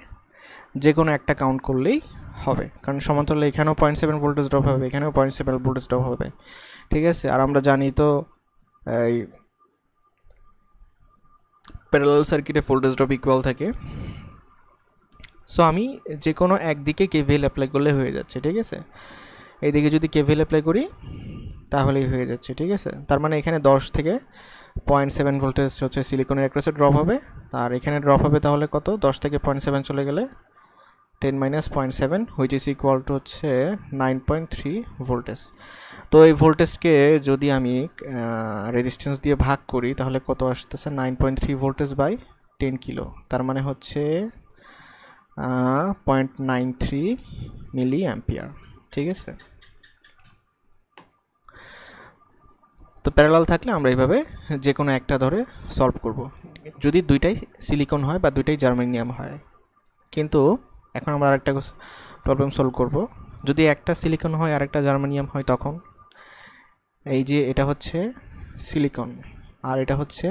যে কোনো একটা কাউন্ট করলেই হবে, কারণ সমান্তরালে এখানেও 0.7 ভোল্টেজ ড্রপ হবে, এখানেও 0.7 ভোল্টেজ ড্রপ হবে, ঠিক আছে? আর আমরা জানি তো এই প্যারালাল সার্কিটে ভোল্টেজ ড্রপ ইকুয়াল থাকে। সো আমি যে কোনো একদিকে কেভিএল অ্যাপ্লাই করলে হয়ে যাচ্ছে, ঠিক আছে? এইদিকে যদি কেভিএল অ্যাপ্লাই করি তাহলেই হয়ে যাচ্ছে, ঠিক আছে? তার মানে এখানে 10 থেকে 0.7 ভোল্টেজ হচ্ছে সিলিকনের অ্যাক্রসে ড্রপ হবে, আর এখানে ড্রপ হবে তাহলে কত? 10 থেকে 0.7 চলে গেলে 10 - 0.7 হুইচ ইজ ইকুয়াল টু হচ্ছে 9.3 ভোল্টেজ। তো এই ভোল্টেজকে যদি আমি রেজিস্ট্যান্স দিয়ে ভাগ করি তাহলে কত আসতেছে? 9.3 ভোল্টেজ বাই 10 কিলো, তার মানে হচ্ছে 0.93 মিলি অ্যাম্পিয়ার, ঠিক আছে? তো প্যারালাল থাকলে আমরা এইভাবে যে কোনো একটা ধরে সলভ করব, যদি দুইটাই সিলিকন হয় বা দুইটাই জার্মেনিয়াম হয়। কিন্তু এখন আমরা আরেকটা প্রবলেম সলভ করব, যদি একটা সিলিকন হয় আর একটা জার্মেনিয়াম হয়, তখন এই যে এটা হচ্ছে সিলিকন আর এটা হচ্ছে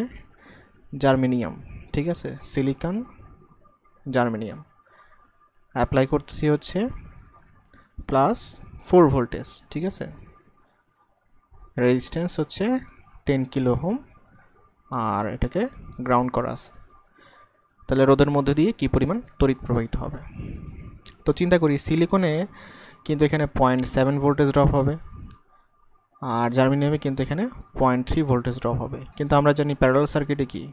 জার্মেনিয়াম, ঠিক আছে? সিলিকন জার্মেনিয়াম অ্যাপ্লাই করতেছি হচ্ছে +4 ভোল্টেজ, ঠিক আছে? রেজিস্ট্যান্স হচ্ছে 10 কিলো ওহম আর এটাকে গ্রাউন্ড করা আছে। তাহলে রোদের মধ্যে দিয়ে কি পরিমাণ তড়িৎ প্রবাহিত হবে? তো চিন্তা করি, সিলিকনে কিন্তু এখানে 0.7 ভোল্টেজ ড্রপ হবে, আর জার্মেনিয়ামে কিন্তু এখানে 0.3 ভোল্টেজ ড্রপ হবে। কিন্তু আমরা জানি প্যারালাল সার্কিটে কি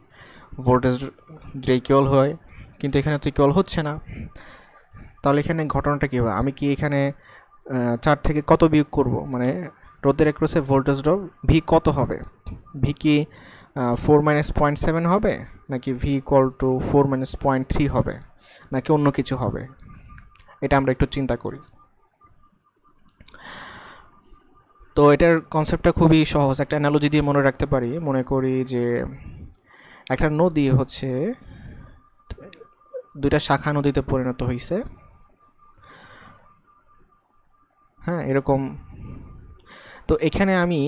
ভোল্টেজ ইকুয়াল হয়, কিন্তু এখানে তো ইকুয়াল হচ্ছে না। তাহলে এখানে ঘটনাটা কী হবে? আমি কি এখানে 4 থেকে কত বিয়োগ করব? মানে রোদের অ্যাক্রসে ভোল্টেজ ড্রপ ভি কত হবে? ভি কি 4 - 0.7 হবে, নাকি ভি ইকুয়াল টু 4 - 0.3 হবে, নাকি অন্য কিছু হবে? এটা আমরা একটু চিন্তা করি। তো এটার কনসেপ্টটা খুবই সহজ, একটা অ্যানালজি দিয়ে মনে রাখতে পারি। মনে করি যে একটা নদী হচ্ছে দুইটা শাখা নদীতে পরিণত হয়েছে, হ্যাঁ, এরকম। তো এখানে আমি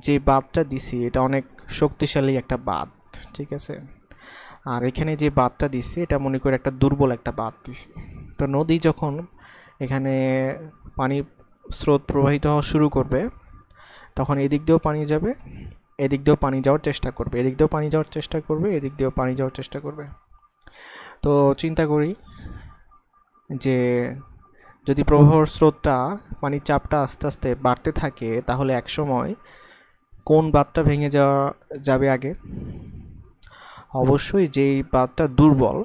যে বাঁধটা দিছি এটা অনেক শক্তিশালী একটা বাঁধ, ঠিক আছে? আর এখানে যে বাঁধটা দিছি এটা মনে করি একটা দুর্বল একটা বাঁধ দিছি। তো নদী যখন এখানে পানি স্রোত প্রবাহিত হওয়া শুরু করবে, তখন এদিক দিয়েও পানি যাবে, এদিক দিয়েও পানি যাওয়ার চেষ্টা করবে, এদিক দিয়েও পানি যাওয়ার চেষ্টা করবে, এদিক দিয়েও পানি যাওয়ার চেষ্টা করবে। তো চিন্তা করি যে যদি প্রবাহর স্রোতটা, পানির চাপটা আস্তে আস্তে বাড়তে থাকে, তাহলে একসময় কোন বাঁধটা ভেঙে যাবে আগে? অবশ্যই যেই বাঁধটা দুর্বল,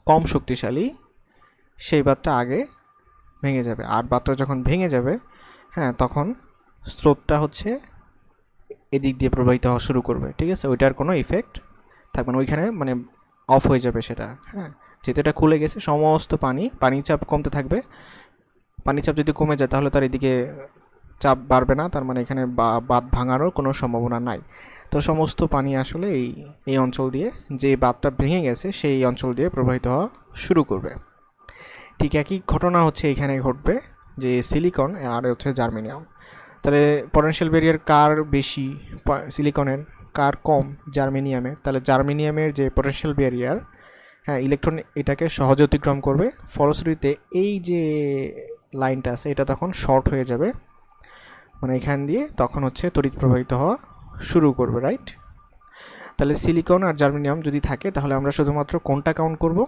কম শক্তিশালী, সেই বাঁধটা আগে ভেঙে যাবে। আর বাঁধটা যখন ভেঙে যাবে, হ্যাঁ, তখন স্রোতটা হচ্ছে এদিক দিয়ে প্রবাহিত হওয়া শুরু করবে, ঠিক আছে? ওইটার কোনো ইফেক্ট থাকবে না, ওইখানে মানে অফ হয়ে যাবে সেটা, হ্যাঁ। যেহেতু এটা খুলে গেছে, সমস্ত পানির চাপ কমতে থাকবে। পানির চাপ যদি কমে যায় তাহলে তার এদিকে চাপ বাড়বে না, তার মানে এখানে বাঁধ ভাঙারও কোনো সম্ভাবনা নাই। তো সমস্ত পানি আসলে এই অঞ্চল দিয়ে, যে বাঁধটা ভেঙে গেছে সেই অঞ্চল দিয়ে প্রবাহিত হওয়া শুরু করবে। ঠিক একই ঘটনা হচ্ছে এখানে ঘটবে, যে সিলিকন আর হচ্ছে জার্মেনিয়াম। তাহলে পটেনশিয়াল ব্যারিয়ার কার বেশি? সিলিকনের। কার কম? জার্মেনিয়ামের। তাহলে জার্মেনিয়ামের যে পটেনশিয়াল ব্যারিয়ার, হ্যাঁ, ইলেকট্রন এটাকে সহজে অতিক্রম করবে, ফলশ্রুতিতে এই যে লাইনটা আছে এটা তখন শর্ট হয়ে যাবে, মানে এখান দিয়ে তখন হচ্ছে তড়িৎ প্রবাহিত হওয়া শুরু করবে, রাইট? তাহলে সিলিকন আর জার্মেনিয়াম যদি থাকে তাহলে আমরা শুধুমাত্র কোনটা কাউন্ট করব?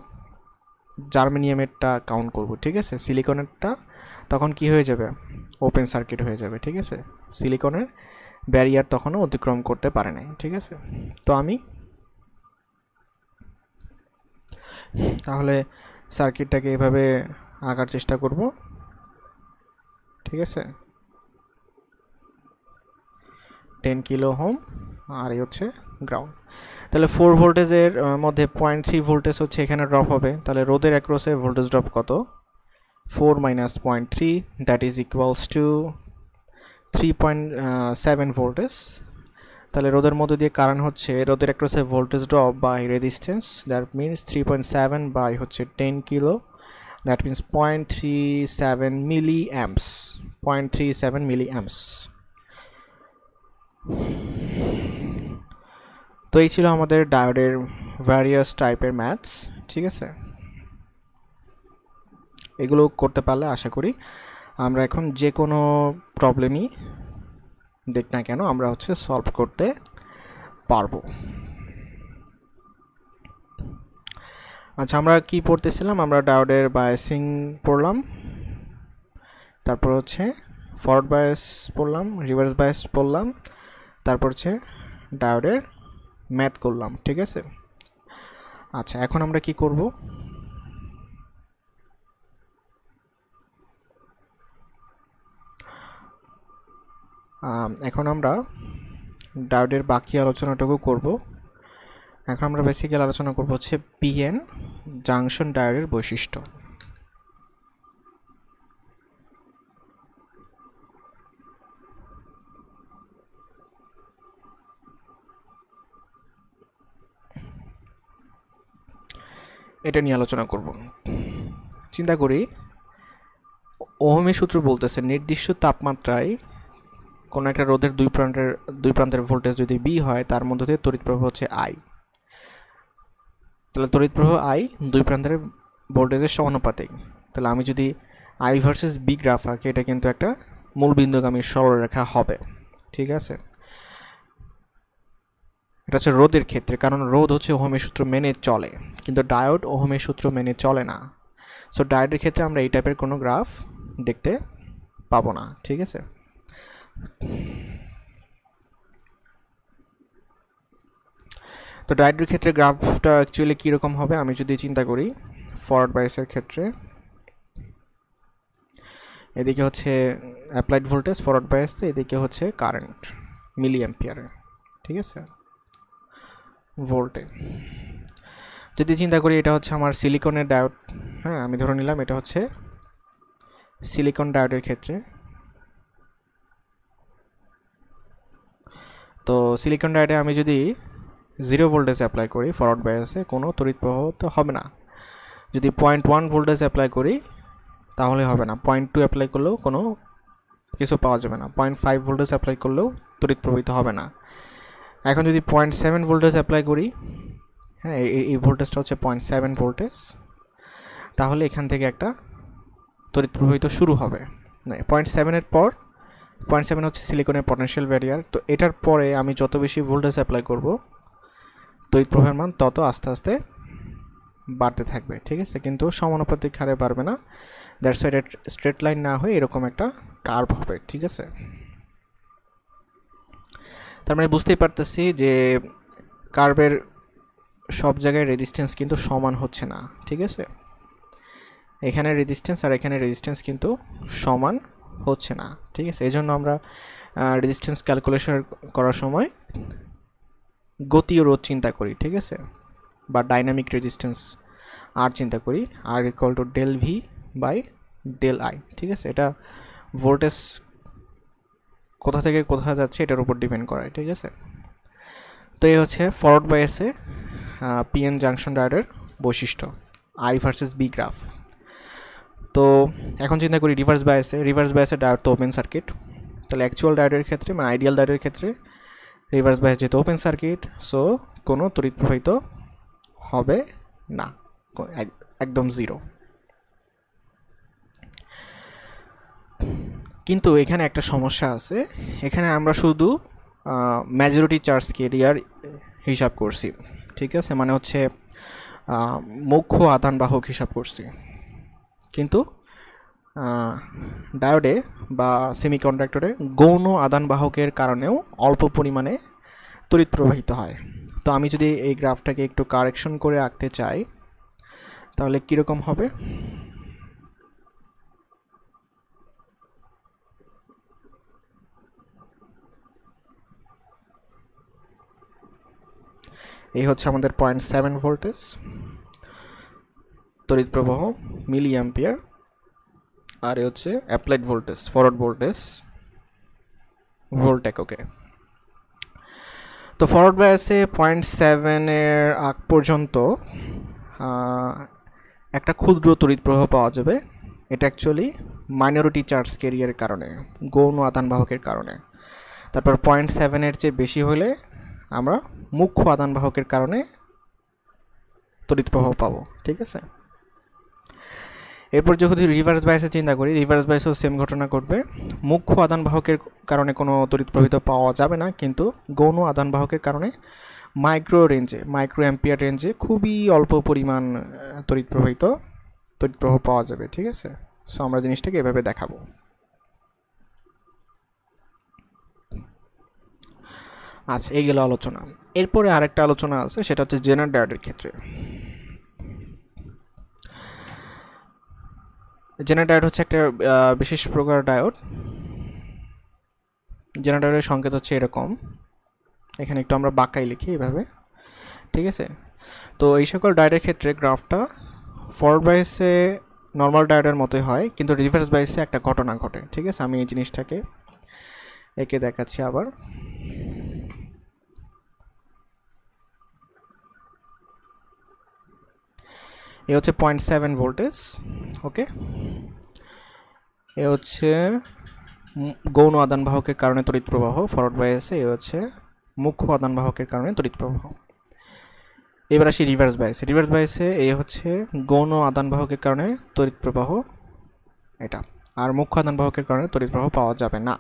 জার্মেনিয়ামেরটা কাউন্ট করব, ঠিক আছে? সিলিকনেরটা তখন কি হয়ে যাবে? ওপেন সার্কিট হয়ে যাবে, ঠিক আছে? সিলিকনের ব্যারিয়ার তখনও অতিক্রম করতে পারে নাই, ঠিক আছে? তো আমি তাহলে সার্কিটটাকে এভাবে আঁকার চেষ্টা করব, ঠিক আছে। 10 কিলো ওহম আর এই হচ্ছে গ্রাউন্ড। তাহলে 4 ভোল্টেজের মধ্যে 0.3 ভোল্টেজ হচ্ছে এখানে ড্রপ হবে, তাহলে রোদের অ্যাক্রসে ভোল্টেজ ড্রপ কত? 4 minus 0.3, that is equals to 3.7 voltage. তাহলে রোদের মধ্যে দিয়ে কারেন্ট হচ্ছে, রোদের অ্যাক্রসে voltage drop by resistance, that means 3.7 by হচ্ছে 10 kilo, that means 0.37 milli amps, 0.37 milli amps. তো এই ছিল আমাদের ডায়োডের ভ্যারিয়াস টাইপের ম্যাথস, ঠিক আছে। এগুলো করতে পারলে আশা করি আমরা এখন যে কোনো প্রবলেমই দেখ না কেন আমরা হচ্ছে সলভ করতে পারবো। আচ্ছা, আমরা কি পড়তেছিলাম? আমরা ডায়োডের বায়াসিং পড়লাম, তারপর হচ্ছে ফরওয়ার্ড বায়াস পড়লাম, রিভার্স বায়াস পড়লাম, তারপর হচ্ছে ডায়োডের ম্যাথ করলাম, ঠিক আছে। আচ্ছা, এখন আমরা কি করব? এখন আমরা ডায়োডের বাকি আলোচনাটুকু করব। এখন আমরা বেসিক্যালি আলোচনা করব হচ্ছে পিএন জাংশন ডায়োডের বৈশিষ্ট্য। এটা নিয়ে আলোচনা করব। চিন্তা করি, ওহমের সূত্র বলতেছে নির্দিষ্ট তাপমাত্রায় কোনো একটা রোধের দুই প্রান্তের ভোল্টেজ যদি বি হয় তার মধ্যে দিয়ে তড়িৎ প্রবাহ হচ্ছে আই। তাহলে তড়িৎ প্রবাহ আই দুই প্রান্তের ভোল্টেজের সমানুপাতিক। তাহলে আমি যদি আই ভার্সেস বি গ্রাফ আঁকি, এটা কিন্তু একটা মূলবিন্দুগামী সরলরেখা হবে, ঠিক আছে। এটা হচ্ছে রোধের ক্ষেত্রে, কারণ রোধ হচ্ছে ওহমের সূত্র মেনে চলে, কিন্তু ডায়োড ওহমের সূত্র মেনে চলে না। সো ডায়োডের ক্ষেত্রে আমরা এই টাইপের কোনো গ্রাফ দেখতে পাবো না, ঠিক আছে। তো ডায়োডের ক্ষেত্রে গ্রাফটা অ্যাকচুয়ালি কীরকম হবে আমি যদি চিন্তা করি, ফরওয়ার্ড বায়াসের ক্ষেত্রে এদিকে হচ্ছে অ্যাপ্লাইড ভোল্টেজ ফরওয়ার্ড বায়াসে, এদিকে হচ্ছে কারেন্ট মিলি অ্যাম্পিয়ারে, ঠিক আছে, ভোল্টে। যদি চিন্তা করি এটা হচ্ছে আমার সিলিকনের ডায়োড, হ্যাঁ আমি ধরে নিলাম এটা হচ্ছে সিলিকন ডায়োডের ক্ষেত্রে। তো সিলিকন ডায়োডে আমি যদি 0 ভোল্টেজ অ্যাপ্লাই করি ফরওয়ার্ড বায়াসে, কোনো তড়িৎ প্রবাহ তো হবে না। যদি 0.1 ভোল্টেজ অ্যাপ্লাই করি তাহলে হবে না, 0.2 অ্যাপ্লাই করলেও কোনো কিছু পাওয়া যাবে না, 0.5 ভোল্টেজ অ্যাপ্লাই করলেও তড়িৎ প্রবাহিত হবে না। এখন যদি 0.7 ভোল্টেজ অ্যাপ্লাই করি, হ্যাঁ এই ভোল্টেজটা হচ্ছে 0.7 ভোল্টেজ, তাহলে এখান থেকে একটা তড়িৎ প্রবাহিত শুরু হবে। 0.7-এর পর 0.7 হচ্ছে সিলিকনের পটেনশিয়াল ব্যারিয়ার, তো এটার পরে আমি যত বেশি ভোল্টেজ অ্যাপ্লাই করব তড়িৎ প্রবাহের মান তত আস্তে আস্তে বাড়তে থাকবে, ঠিক আছে, কিন্তু সমানুপাতিক হারে বাড়বে না। দ্যাটস ওয়াই এটা স্ট্রেট লাইন না হয়ে এরকম একটা কার্ভ হবে, ঠিক আছে। তার মানে বুঝতেই পারতেছি যে কার্ভের সব জায়গায় রেজিস্ট্যান্স কিন্তু সমান হচ্ছে না, ঠিক আছে। এখানে রেজিস্ট্যান্স আর এখানে রেজিস্ট্যান্স কিন্তু সমান হচ্ছে না, ঠিক আছে। এই জন্য আমরা রেজিস্ট্যান্স ক্যালকুলেশন করার সময় গতি ও রোধ চিন্তা করি, ঠিক আছে, বা ডাইনামিক রেজিস্ট্যান্স আর চিন্তা করি, R equal to del V by del I, ঠিক আছে। এটা ভোল্টেজ কোথা থেকে কোথা যাচ্ছে এটার উপর ডিপেন্ড করে, ঠিক আছে। তো এই হচ্ছে ফরওয়ার্ড বায়াসে পিএন জাংশন ডায়োডের বৈশিষ্ট্য, আই ভার্সেস বি গ্রাফ। তো এখন চিন্তা করি রিভার্স বায়াসে ডায়োড তো ওপেন সার্কিট, তাহলে অ্যাকচুয়াল ডায়োডের ক্ষেত্রে মানে আইডিয়াল ডায়োডের ক্ষেত্রে রিভার্স বায়াস যেহেতু ওপেন সার্কিট, সো কোনো তড়িৎ প্রবাহিত হবে না, একদম জিরো। কিন্তু এখানে একটা সমস্যা আছে, এখানে আমরা শুধু মেজরিটি চার্জ ক্যারিয়ার হিসাব করছি, ঠিক আছে, মানে হচ্ছে মুখ্য আধান বাহক হিসাব করছি, কিন্তু ডায়োডে বা সেমিকন্ডাক্টরে গৌণ আধান বাহকের কারণেও অল্প পরিমাণে তড়িৎ প্রবাহিত হয়। তো আমি যদি এই গ্রাফটাকে একটু কারেকশন করে আঁকতে চাই, তাহলে কীরকম হবে? এই হচ্ছে আমাদের 0.7 ভোল্টেজ তড়িৎ প্রবাহ মিলি অ্যাম্পিয়ার, আর এই হচ্ছে applied voltage, forward voltage volt এককে। তো ফরওয়ার্ড বায়াসে 0.7 এর আগ পর্যন্ত একটা ক্ষুদ্র তড়িৎ প্রবাহ পাওয়া যাবে। এটা অ্যাকচুয়ালি মাইনরিটি চার্জ ক্যারিয়ারের কারণে, গৌণ আধানবাহকের কারণে। তারপর 0.7 এর চেয়ে বেশি হলে আমরা মুখ্য আধানবাহকের কারণে তড়িৎ প্রবাহ পাবো, ঠিক আছে। এরপর যদি রিভার্স বায়াসে চিন্তা করি, রিভার্স বায়াসেও সেম ঘটনা ঘটবে। মুখ্য আধানবাহকের কারণে কোনো তড়িৎ প্রবাহিত পাওয়া যাবে না, কিন্তু গৌণ আধানবাহকের কারণে মাইক্রো অ্যাম্পিয়ার রেঞ্জে খুবই অল্প পরিমাণ তড়িৎ প্রবাহ পাওয়া যাবে, ঠিক আছে। সো আমরা জিনিসটাকে এভাবে দেখাবো। আচ্ছা, এই গেল আলোচনা। এরপরে আরেকটা আলোচনা আছে, সেটা হচ্ছে জেনার ডায়োডের ক্ষেত্রে। জেনার ডায়োড হচ্ছে একটা বিশেষ প্রকার ডায়োড। জেনার ডায়োডের সংকেত হচ্ছে এরকম, এখানে একটু আমরা বাঁকাই লিখি এভাবে, ঠিক আছে। তো এই সকল ডায়োডের ক্ষেত্রে গ্রাফটা ফরওয়ার্ড বায়াসে নর্মাল ডায়োডের মতোই হয়, কিন্তু রিভার্স বায়াসে একটা ঘটনা ঘটে, ঠিক আছে। আমি এই জিনিসটাকে একে দেখাচ্ছি আবার। এ হচ্ছে 0.7 ভোল্টেজ, ওকে। এ হচ্ছে গৌণ আধানবাহকের কারণে তড়িৎ প্রবাহ ফরওয়ার্ড বায়াসে, এ হচ্ছে মুখ্য আধানবাহকের কারণে তড়িৎ প্রবাহ। এবার আসি রিভার্স বায়াসে। রিভার্স বায়াসে এ হচ্ছে গৌণ আধানবাহকের কারণে তড়িৎ প্রবাহ এটা, আর মুখ্য আধানবাহকের কারণে তড়িৎ প্রবাহ পাওয়া যাবে না।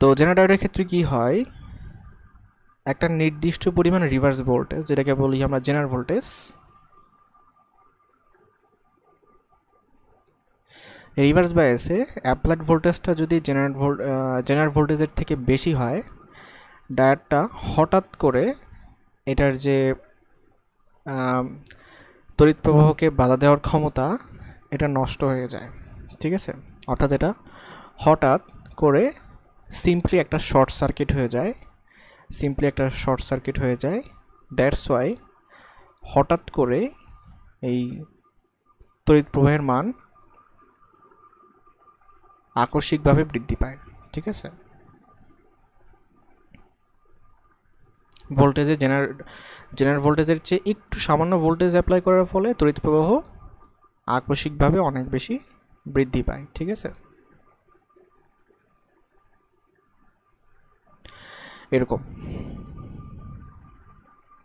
তো জেনার ডায়োডের ক্ষেত্রে কি হয়, একটা নির্দিষ্ট পরিমাণ রিভার্স ভোল্টেজ, যেটাকে বলি আমরা জেনার ভোল্টেজ, রিভার্স বায়াসে অ্যাপ্লাইড ভোল্টেজটা যদি জেনার ভোল্টেজের থেকে বেশি হয়, ডায়োডটা হঠাৎ করে এটার যে তড়িৎ প্রবাহকে বাধা দেওয়ার ক্ষমতা, এটা নষ্ট হয়ে যায়, ঠিক আছে। অর্থাৎ এটা হঠাৎ করে সিম্পলি একটা শর্ট সার্কিট হয়ে যায়। দ্যাটস ওয়াই হঠাৎ করে এই তড়িৎ প্রবাহের মান আকস্মিকভাবে বৃদ্ধি পায়, ঠিক আছে। ভোল্টেজে জেনার ভোল্টেজের চেয়ে একটু সামান্য ভোল্টেজ অ্যাপ্লাই করার ফলে তড়িৎ প্রবাহ আকস্মিকভাবে অনেক বেশি বৃদ্ধি পায়, ঠিক আছে। এরকম,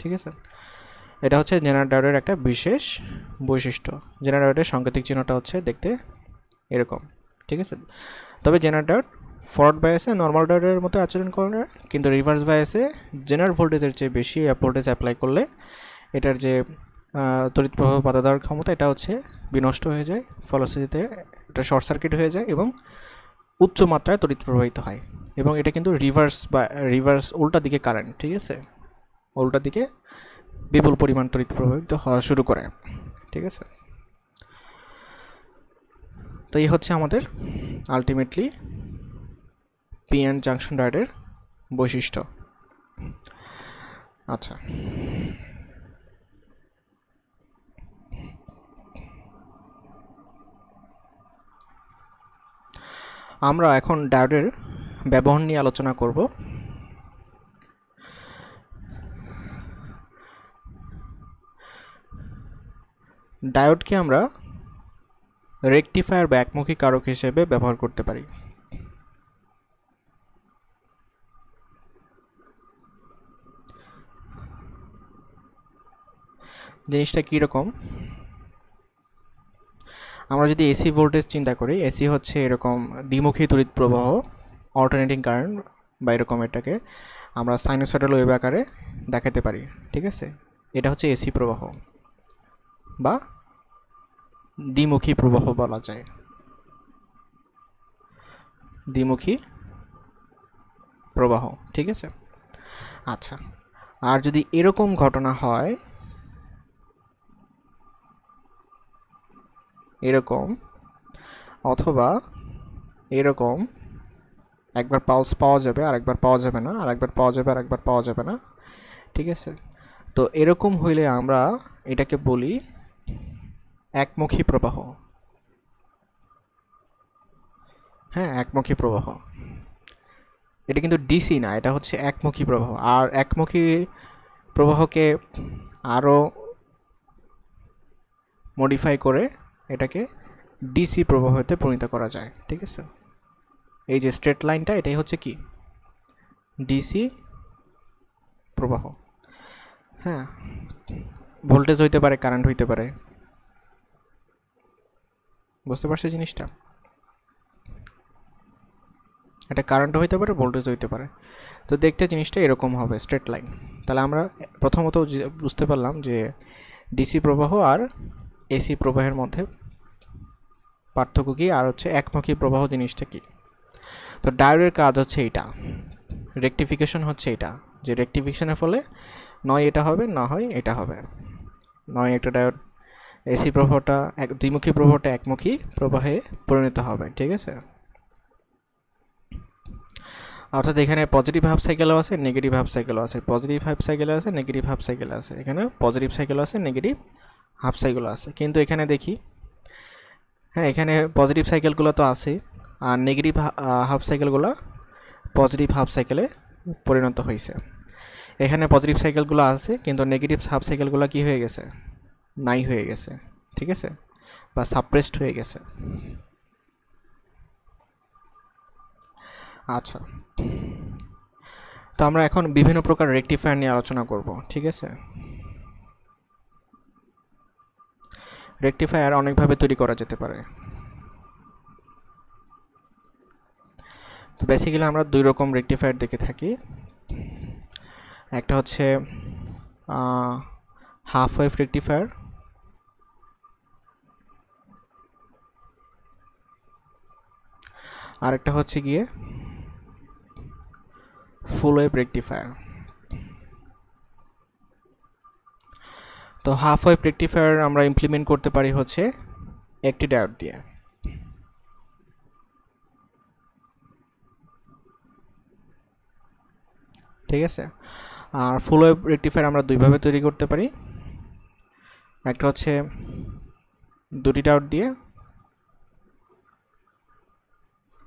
ঠিক আছে। এটা হচ্ছে জেনার ডায়োডের একটা বিশেষ বৈশিষ্ট্য। জেনার ডায়োডের সাংকেতিক চিহ্নটা হচ্ছে দেখতে এরকম, ঠিক আছে। তবে জেনার ডায়োড ফরওয়ার্ড বায়াসে নর্মাল ডায়োডের মতো আচরণ করে, কিন্তু রিভার্স বায়াসে জেনার ভোল্টেজের চেয়ে বেশি ভোল্টেজ অ্যাপ্লাই করলে এটার যে তড়িৎ প্রবাহ বাধা দেওয়ার ক্ষমতা, এটা হচ্ছে বিনষ্ট হয়ে যায়। ফলশ্রুতিতে এটা শর্ট সার্কিট হয়ে যায় এবং উচ্চ মাত্রায় তড়িৎ প্রবাহিত হয়, এবং এটা কিন্তু রিভার্স উল্টা দিকে কারেন্ট, ঠিক আছে। উল্টা দিকে বিপুল পরিমাণ তড়িৎ প্রবাহিত হওয়া শুরু করে, ঠিক আছে। তো এই হচ্ছে আমাদের আলটিমেটলি পিএন জাংশন ডায়োডের বৈশিষ্ট্য। আচ্ছা, আমরা এখন ডায়োডের ব্যবহার নিয়ে আলোচনা করব। ডায়োডকে আমরা রেকটিফায়ার বা একমুখী কারক হিসেবে ব্যবহার করতে পারি। জিনিসটা কীরকম, আমরা যদি এসি ভোল্টেজ চিন্তা করি, এসি হচ্ছে এরকম দ্বিমুখী তড়িৎ প্রবাহ, অল্টারনেটিং কারেন্ট, বা এরকম এটাকে আমরা সাইনোসয়েডাল ওয়েভ আকারে দেখাতে পারি, ঠিক আছে। এটা হচ্ছে এসি প্রবাহ বা দ্বিমুখী প্রবাহ বলা যায়, দ্বিমুখী প্রবাহ, ঠিক আছে। আচ্ছা, আর যদি এরকম ঘটনা হয়, এরকম, অথবা এরকম একবার পালস পাওয়া যাবে আর একবার পাওয়া যাবে না, আর একবার পাওয়া যাবে আর একবার পাওয়া যাবে না, ঠিক আছে? তো এরকম হইলে আমরা এটাকে বলি একমুখী প্রবাহ। হ্যাঁ, একমুখী প্রবাহ। এটা কিন্তু ডিসি না, এটা হচ্ছে একমুখী প্রবাহ। আর একমুখী প্রবাহকে আরও মডিফাই করে এটাকে ডিসি প্রবাহতে পরিণত করা যায়, ঠিক আছে? এই যে স্ট্রেট লাইনটা, এটাই হচ্ছে কি ডিসি প্রবাহ। হ্যাঁ, ভোল্টেজ হইতে পারে, কারেন্ট হইতে পারে, বুঝতে পারছো জিনিসটা? এটা কারেন্টও হইতে পারে, ভোল্টেজ হইতে পারে। তো দেখতে জিনিসটা এরকম হবে, স্ট্রেট লাইন। তাহলে আমরা প্রথমত বুঝতে পারলাম যে ডিসি প্রবাহ আর এসি প্রবাহের মধ্যে পার্থক্য কী, আর হচ্ছে একমুখী প্রবাহ জিনিসটা কি। তো ডায়োডের কাজ হচ্ছে এইটা, রেকটিফিকেশন হচ্ছে এটা, যে রেকটিফিকেশনের ফলে নয় এটা হবে, না হয় এটা হবে। নয় একটা ডায়োড এসি প্রবাহটা দ্বিমুখী প্রবাহটা একমুখী প্রবাহে পরিণত হবে, ঠিক আছে? অর্থাৎ এখানে পজিটিভ হাফ সাইকেলও আছে, নেগেটিভ হাফ সাইকেলও আছে, পজিটিভ হাফ সাইকেল আছে, নেগেটিভ হাফ সাইকেল আছে, এখানে পজিটিভ সাইকেল আছে, নেগেটিভ হাফ সাইকেল আছে। কিন্তু এখানে দেখি, হ্যাঁ, এখানে পজিটিভ সাইকেলগুলো তো আছে, আর নেগেটিভ হাফ সাইকেলগুলো পজিটিভ হাফ সাইকেলে পরিণত হয়েছে। এখানে পজিটিভ সাইকেলগুলো আছে, কিন্তু নেগেটিভ হাফ সাইকেলগুলো কি হয়ে গেছে, নাই হয়ে গেছে, ঠিক আছে, বা সাপ্রেসড হয়ে গেছে। আচ্ছা, তো আমরা এখন বিভিন্ন প্রকার রেকটিফায়ার নিয়ে আলোচনা করব, ঠিক আছে? রেকটিফায়ার অনেকভাবে তৈরি করা যেতে পারে। তো বেসিক্যালি আমরা দুই রকম রেকটিফায়ার দেখে থাকি। একটা হচ্ছে হাফ ওয়েভ রেকটিফায়ার, আর একটা হচ্ছে গিয়ে ফুল ওয়েভ রেকটিফায়ার। তো হাফ ওয়েভ রেকটিফায়ার আমরা ইমপ্লিমেন্ট করতে পারি হচ্ছে একটি ডায়োড দিয়ে, ঠিক আছে? আর ফুল ওয়েভ রেকটিফায়ার আমরা দুইভাবে তৈরি করতে পারি। একটা হচ্ছে দুটি ডায়োড দিয়ে,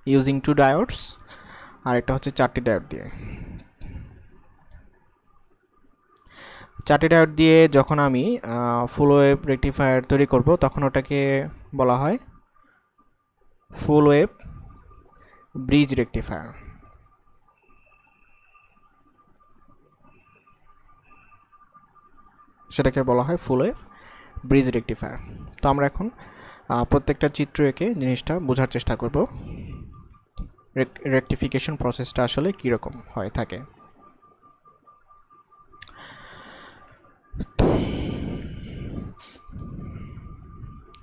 ইউজিং 2 ডায়োডস, আর একটা হচ্ছে 4টি ডায়োড দিয়ে। 4টি ডায়োড দিয়ে যখন আমি ফুল ওয়েভ রেকটিফায়ার তৈরি করব, তখন ওটাকে বলা হয় ফুল ওয়েভ ব্রিজ রেকটিফায়ার। সেটাকে বলা হয় ফুল ওয়েভ ব্রিজ রেকটিফায়ার। তো আমরা এখন প্রত্যেকটা চিত্র এঁকে জিনিসটা বোঝার চেষ্টা করব, রেকটিফিকেশন প্রসেসটা আসলে কীরকম হয়ে থাকে।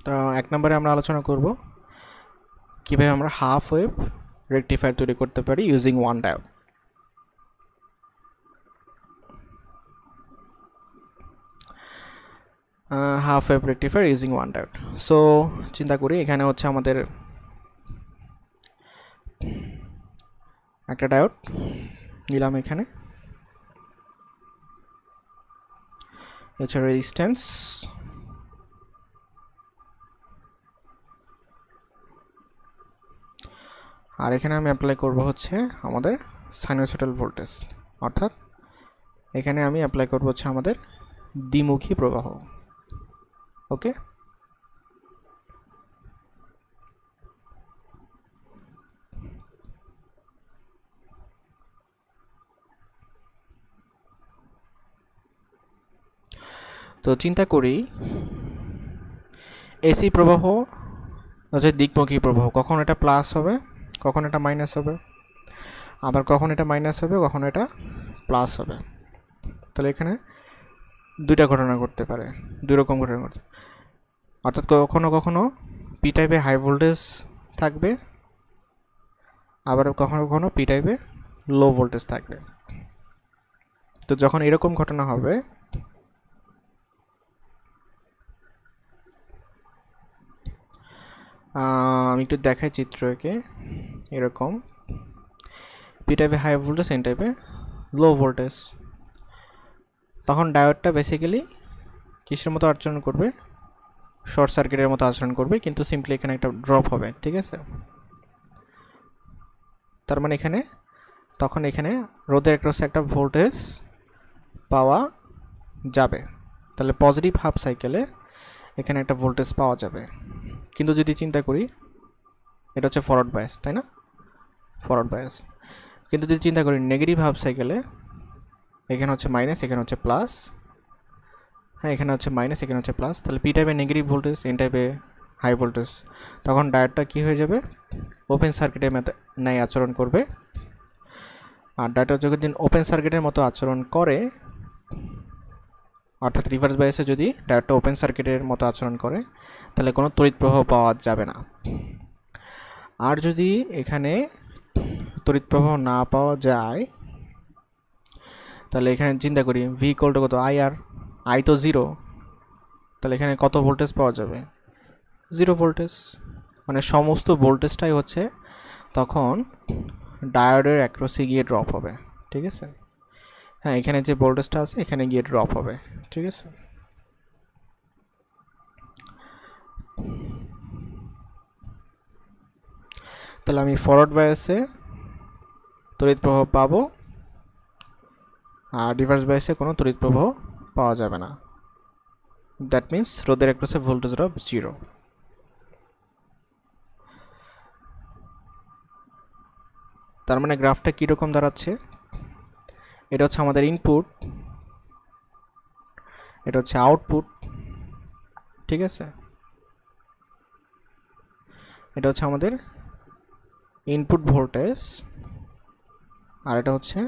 তো 1 নম্বরে আমরা আলোচনা করব কীভাবে আমরা হাফ ওয়েভ রেকটিফায়ার তৈরি করতে পারি using 1 diode. Half wave rectifier using 1 diode. So চিন্তা করি, এখানে হচ্ছে আমাদের একটা ডায়োড নিলাম, এখানে হচ্ছে রেজিস্ট্যান্স, আর এখানে আমি অ্যাপ্লাই করব হচ্ছে আমাদের সাইনোসয়েডাল ভোল্টেজ, অর্থাৎ এখানে আমি অ্যাপ্লাই করব হচ্ছে আমাদের দ্বিমুখী প্রবাহ। ওকে, তো চিন্তা করি, এসি প্রবাহ হচ্ছে দিকমুখী প্রবাহ, কখন এটা প্লাস হবে, কখন এটা মাইনাস হবে, আবার কখন এটা মাইনাস হবে, কখন এটা প্লাস হবে। তাহলে এখানে দুইটা ঘটনা ঘটতে পারে, দুই রকম ঘটনা ঘটছে, অর্থাৎ কখনো কখনো পি টাইপে হাই ভোল্টেজ থাকবে, আবার কখনো কখনো পি টাইপে লো ভোল্টেজ থাকবে। তো যখন এরকম ঘটনা হবে, আমি একটু দেখাই চিত্রকে, এরকম পি টাইপে হাই ভোল্টেজ, এন টাইপে লো ভোল্টেজ। তখন ডায়োডটা বেসিক্যালি কিসের মতো আচরণ করবে, শর্ট সার্কিটের মতো আচরণ করবে, কিন্তু সিম্পলি এখানে একটা ড্রপ হবে, ঠিক আছে। তার মানে এখানে তখন এখানে রোধের অ্যাক্রসে একটা ভোল্টেজ পাওয়া যাবে, তাহলে পজিটিভ হাফ সাইকেলে এখানে একটা ভোল্টেজ পাওয়া যাবে। কিন্তু যদি চিন্তা করি, এটা হচ্ছে ফরওয়ার্ড বায়াস, তাই না, ফরওয়ার্ড বায়াস। কিন্তু যদি চিন্তা করি নেগেটিভ হাফ সাইকেলে, এখানে হচ্ছে মাইনাস, এখানে হচ্ছে প্লাস, হ্যাঁ এখানে হচ্ছে মাইনাস, এখানে হচ্ছে প্লাস, তাহলে পি টাইপে নেগেটিভ ভোল্টেজ, এন টাইপে হাই ভোল্টেজ। তখন ডায়োডটা কী হয়ে যাবে, ওপেন সার্কিটের মতো ন্যায় আচরণ করবে। আর ডায়োডটা যখন ওপেন সার্কিটের মতো আচরণ করে, অর্থাৎ রিভার্স বায়াসে যদি ডায়োডটা ওপেন সার্কিটের মতো আচরণ করে, তাহলে কোনো তড়িৎ প্রবাহ পাওয়া যাবে না। আর যদি এখানে তড়িৎ প্রবাহ না পাওয়া যায়, তাহলে এখানে চিন্তা করি ভি ইকুয়াল টু কত, আই আর আই তো জিরো, তাহলে এখানে কত ভোল্টেজ পাওয়া যাবে, জিরো ভোল্টেজ। মানে সমস্ত ভোল্টেজটাই হচ্ছে তখন ডায়োডের অ্যাক্রসে গিয়ে ড্রপ হবে, ঠিক আছে। হ্যাঁ এখানে যে ভোল্টেজটা আছে এখানে গিয়ে ড্রপ হবে, ঠিক আছে। তাহলে আমি ফরওয়ার্ড বায়াসে তড়িৎ প্রবাহ পাবো, আর রিভার্স বায়াসে কোনো তড়িৎ প্রবাহ পাওয়া যাবে না। দ্যাট মিন্স রোধের অ্যাক্রসে ভোল্টেজ ড্রপ জিরো। তার মানে গ্রাফটা কীরকম দাঁড়াচ্ছে, এটা হচ্ছে আমাদের ইনপুট, এটা হচ্ছে আউটপুট, ঠিক আছে। এটা হচ্ছে আমাদের ইনপুট ভোল্টেজ, আর এটা হচ্ছে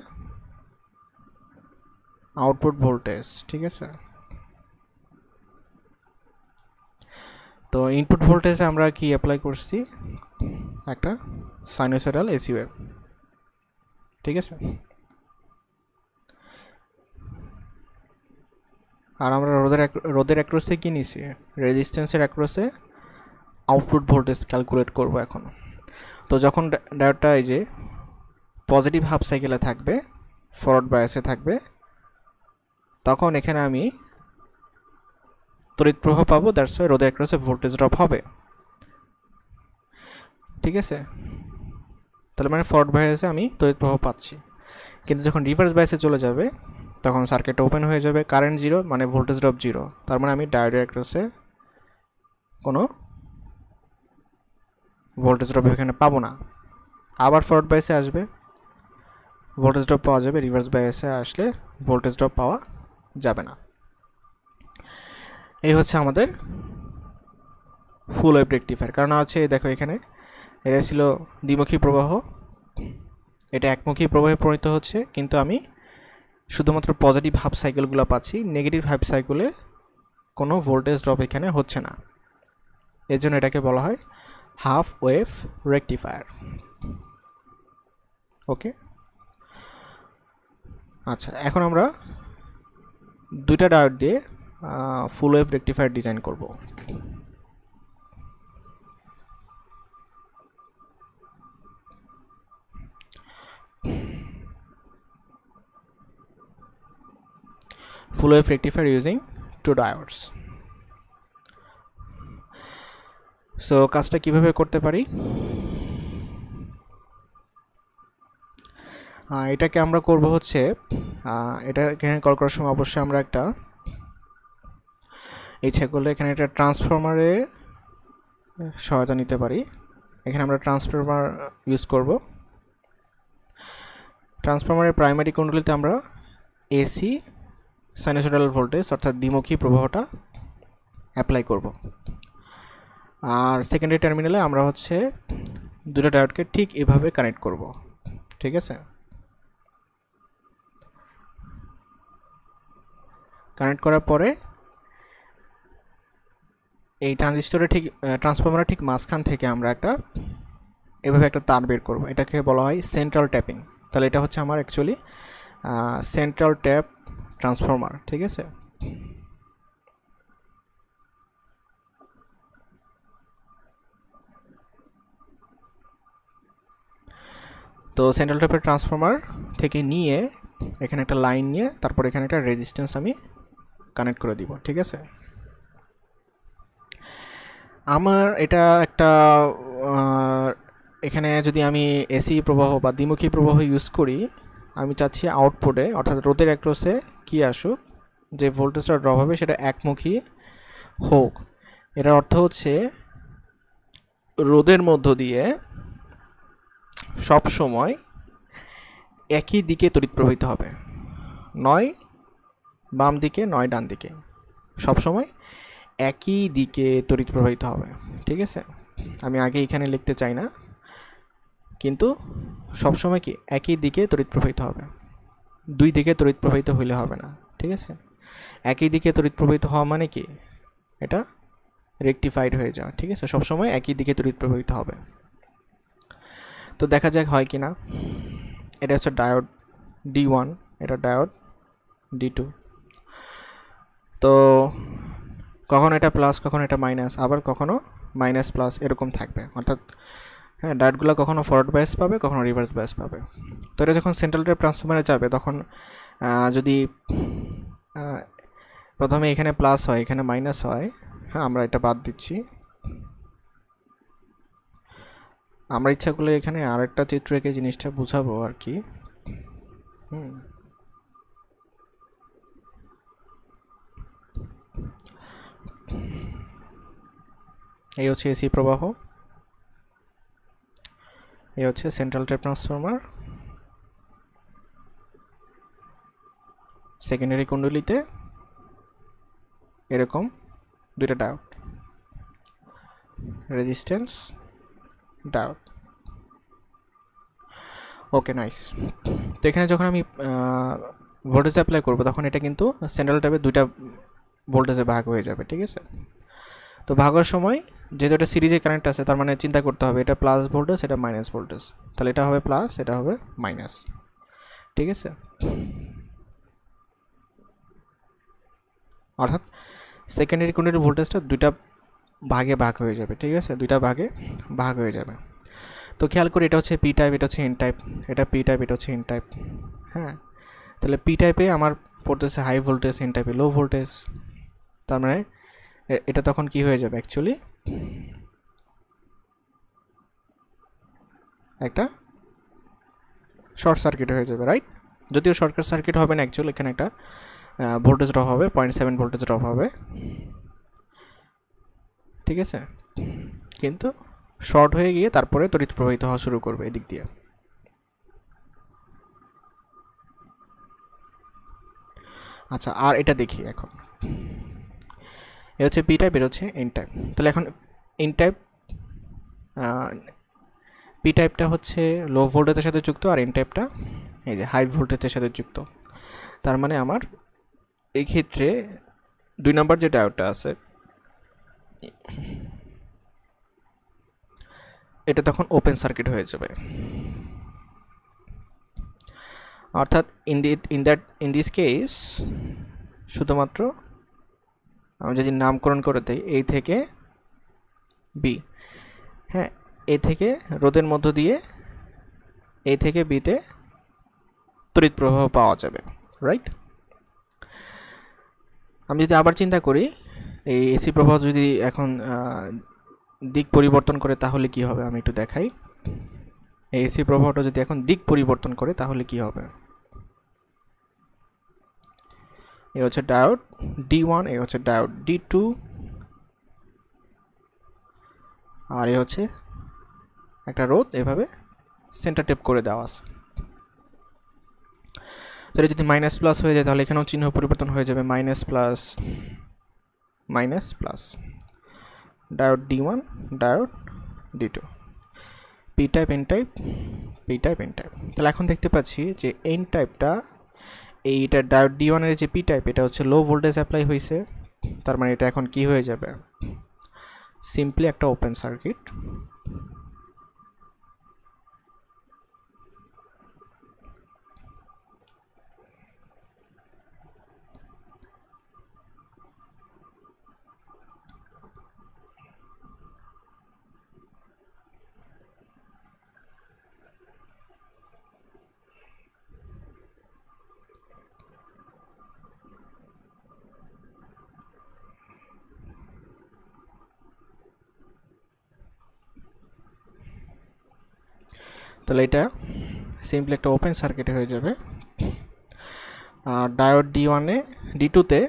আউটপুট ভোল্টেজ, ঠিক আছে। তো ইনপুট ভোল্টেজে আমরা কি অ্যাপ্লাই করছি, একটা সাইনোসয়েডাল এসি ওয়েভ, ঠিক আছে। আর আমরা রোধের অ্যাক্রসে কি নিছি, রেজিস্ট্যান্সের অ্যাক্রসে আউটপুট ভোল্টেজ ক্যালকুলেট করব এখন। তো যখন ডায়োডটা এই যে পজিটিভ হাফ সাইকেলে থাকবে, ফরওয়ার্ড বায়াসে থাকবে, তখন এখানে আমি তড়িৎ প্রবাহ পাবো, দ্যাটস ওয়াই রোধের অ্যাক্রসে ভোল্টেজ ড্রপ হবে, ঠিক আছে। তাহলে মানে ফরওয়ার্ড বায়াসে আমি তড়িৎ প্রবাহ পাচ্ছি। কিন্তু যখন রিভার্স বায়াসে চলে যাবে, তখন সার্কিটটা ওপেন হয়ে যাবে, কারেন্ট জিরো মানে ভোল্টেজ ড্রপ জিরো, তার মানে আমি ডায়োডের অ্যাক্রসে কোনো ভোল্টেজ ড্রপ এখানে পাবো না। আবার ফরওয়ার্ড বায়াসে আসবে, ভোল্টেজ ড্রপ পাওয়া যাবে, রিভার্স বায়াসে আসলে ভোল্টেজ ড্রপ পাওয়া যাবে না। এই হচ্ছে আমাদের ফুল ওয়েভ রেকটিফায়ার। কারণ হচ্ছে দেখো এখানে এটা ছিল দ্বিমুখী প্রবাহ, এটা একমুখী প্রবাহে পরিণত হচ্ছে, কিন্তু আমি শুধুমাত্র পজিটিভ হাফ সাইকেলগুলো পাচ্ছি, নেগেটিভ হাফ সাইকেলে কোনো ভোল্টেজ ড্রপ এখানে হচ্ছে না। এর জন্য এটাকে বলা হয় হাফ ওয়েভ রেকটিফায়ার। ওকে, আচ্ছা এখন আমরা দুইটা ডায়োড দিয়ে ফুল ওয়েভ রেকটিফায়ার ডিজাইন করব। Full wave rectifier using two diodes. So কাজটা কিভাবে করতে পারি, এটাকে আমরা করব হচ্ছে এটা এখানে কল করার সময় অবশ্যই আমরা একটা ইচ্ছা করলে এখানে একটা ট্রান্সফরমারের সহায়তা নিতে পারি। এখানে আমরা ট্রান্সফরমার ইউজ করব। ট্রান্সফরমারের প্রাইমারি কুণ্ডলীতে আমরা এসি সাইনোসয়েডাল ভোল্টেজ অর্থাৎ দ্বিমুখী প্রবাহটা অ্যাপ্লাই করব, আর সেকেন্ডারি টার্মিনালে আমরা হচ্ছে দুটো ডায়োডকে ঠিক এভাবে কানেক্ট করব, ঠিক আছে। কানেক্ট করার পরে এই ট্রানজিস্টরের ঠিক ট্রান্সফরমারের ঠিক মাঝখান থেকে আমরা একটা এভাবে একটা তার বের করব, এটাকে বলা হয় সেন্ট্রাল ট্যাপিং। তাহলে এটা হচ্ছে আমার অ্যাকচুয়ালি সেন্ট্রাল ট্যাপ ট্রান্সফরমার, ঠিক আছে। তো সেন্ট্রাল টাইপের ট্রান্সফর্মার থেকে নিয়ে এখানে একটা লাইন নিয়ে তারপর এখানে একটা রেজিস্ট্যান্স আমি কানেক্ট করে দিব, ঠিক আছে। আমার এটা একটা এখানে যদি আমি এসি প্রবাহ বা দ্বিমুখী প্রবাহ ইউজ করি, আমি চাচ্ছি আউটপুটে অর্থাৎ রোদের অ্যাক্রসে কি আসুক, যে ভোল্টেজটা ড্রপ হবে সেটা একমুখী হোক। এটার অর্থ হচ্ছে রোদের মধ্য দিয়ে সব সময় একই দিকে তড়িৎ প্রবাহিত হবে, নয় বাম দিকে নয় ডান দিকে, সব সময় একই দিকে তড়িৎ প্রবাহিত হবে, ঠিক আছে। আমি আগে এখানে লিখতে চাই না, কিন্তু সব সময় কি একই দিকে তড়িৎ প্রবাহিত হবে, দুই দিকে তড়িৎ প্রবাহিত হইলে হবে না, ঠিক আছে। একই দিকে তড়িৎ প্রবাহিত হওয়া মানে কি, এটা রেকটিফাইড হয়ে যাওয়া, ঠিক আছে। সবসময় একই দিকে তড়িৎ প্রবাহিত হবে। তো দেখা যাক হয় কি না। এটা হচ্ছে ডায়োড D1, এটা ডায়োড D2। তো কখনো এটা প্লাস, কখনো এটা মাইনাস, আবার কখনো মাইনাস প্লাস, এরকম থাকবে। অর্থাৎ হ্যাঁ, ডায়োডগুলো কখনো ফরওয়ার্ড বায়াস পাবে, কখনো রিভার্স বায়াস পাবে। তো এটা যখন সেন্ট্রাল টাইপ ট্রান্সফরমারে যাবে তখন যদি প্রথমে এখানে প্লাস হয় এখানে মাইনাস হয়, হ্যাঁ আমরা এটা বাদ দিচ্ছি। আমরা ইচ্ছা করলে এখানে আরেকটা চিত্র এঁকে জিনিসটা বুঝাবো আর কি। এই হচ্ছে এসি প্রবাহ, এই হচ্ছে সেন্ট্রাল টাইপ ট্রান্সফরমার। সেকেন্ডারি কুণ্ডলীতে এরকম দুইটা ডায়োড, রেজিস্ট্যান্স, ডায়োড। ওকে, নাইস। তো এখানে যখন আমি ভোল্টেজ অ্যাপ্লাই করবো তখন এটা কিন্তু সেন্ট্রাল টাইপের দুইটা ভোল্টেজে ভাগ হয়ে যাবে, ঠিক আছে। তো ভাগের সময় যেহেতু এটা সিরিজে কারেন্ট আছে, তার মানে চিন্তা করতে হবে এটা প্লাস ভোল্টেজ, এটা মাইনাস ভোল্টেজ, তাহলে এটা হবে প্লাস, এটা হবে মাইনাস, ঠিক আছে। অর্থাৎ সেকেন্ডারি কুণ্ডলীর ভোল্টেজটা দুইটা ভাগে ভাগ হয়ে যাবে, ঠিক আছে, দুইটা ভাগে ভাগ হয়ে যাবে। তো খেয়াল করি এটা হচ্ছে পি টাইপ, এটা হচ্ছে এন টাইপ, এটা পি টাইপ, এটা হচ্ছে এন টাইপ। হ্যাঁ, তাহলে পি টাইপে আমার পড়তেছে হাই ভোল্টেজ, এন টাইপে লো ভোল্টেজ। তার মানে এটা তখন কি হয়ে যাবে, অ্যাকচুয়ালি একটা শর্ট সার্কিট হয়ে যাবে, রাইট। যদিও শর্ট সার্কিট হবে না, অ্যাকচুয়ালি এখানে একটা ভোল্টেজ ড্রপ হবে, 0.7 ভোল্টেজ ড্রপ হবে, ঠিক আছে। কিন্তু শর্ট হয়ে গিয়ে তারপরে তড়িৎ প্রবাহিত হওয়া শুরু করবে এদিক দিয়ে। আচ্ছা, আর এটা দেখি এখন। এ হচ্ছে পি টাইপ, এর হচ্ছে এন টাইপ। তাহলে এখন এন টাইপ, পি টাইপটা হচ্ছে লো ভোল্টেজের সাথে যুক্ত, আর এন টাইপটা এই যে হাই ভোল্টেজের সাথে যুক্ত। তার মানে আমার এই ক্ষেত্রে 2 নম্বর যে ডায়োডটা আছে এটা তখন ওপেন সার্কিট হয়ে যাবে। অর্থাৎ ইন দিস কেস শুধুমাত্র আমি যদি নামকরণ করে দিই এই থেকে বি, হ্যাঁ, এ থেকে রোদের মধ্য দিয়ে এ থেকে বিতে তড়িৎ প্রবাহ পাওয়া যাবে, রাইট। আমি যদি আবার চিন্তা করি এই এসি প্রবাহ যদি এখন দিক পরিবর্তন করে তাহলে কি হবে, আমি একটু দেখাই। এই এসি প্রবাহটা যদি এখন দিক পরিবর্তন করে তাহলে কি হবে। এই হচ্ছে ডায়োড D1, এই হচ্ছে ডায়োড D2, আর এই হচ্ছে একটা রোধ এভাবে সেন্টার টেপ করে দেওয়া আছে। তাহলে যদি মাইনাস প্লাস হয়ে যায় তাহলে এখানেও চিহ্ন পরিবর্তন হয়ে যাবে, minus plus minus plus. Diode D1, diode D2, P type, N type, P type, N type. তাহলে এখন দেখতে পাচ্ছি যে এন টাইপটা, এইটা ডায়োড D1 এর যে পি টাইপ এটা হচ্ছে লো ভোল্টেজ অ্যাপ্লাই হয়েছে, তার মানে এটা এখন কি হয়ে যাবে, সিম্পলি একটা ওপেন সার্কিট। তাহলে এটা সিম্পলি একটা ওপেন সার্কিট হয়ে যাবে। আর ডায়োড D1 এ D2 তে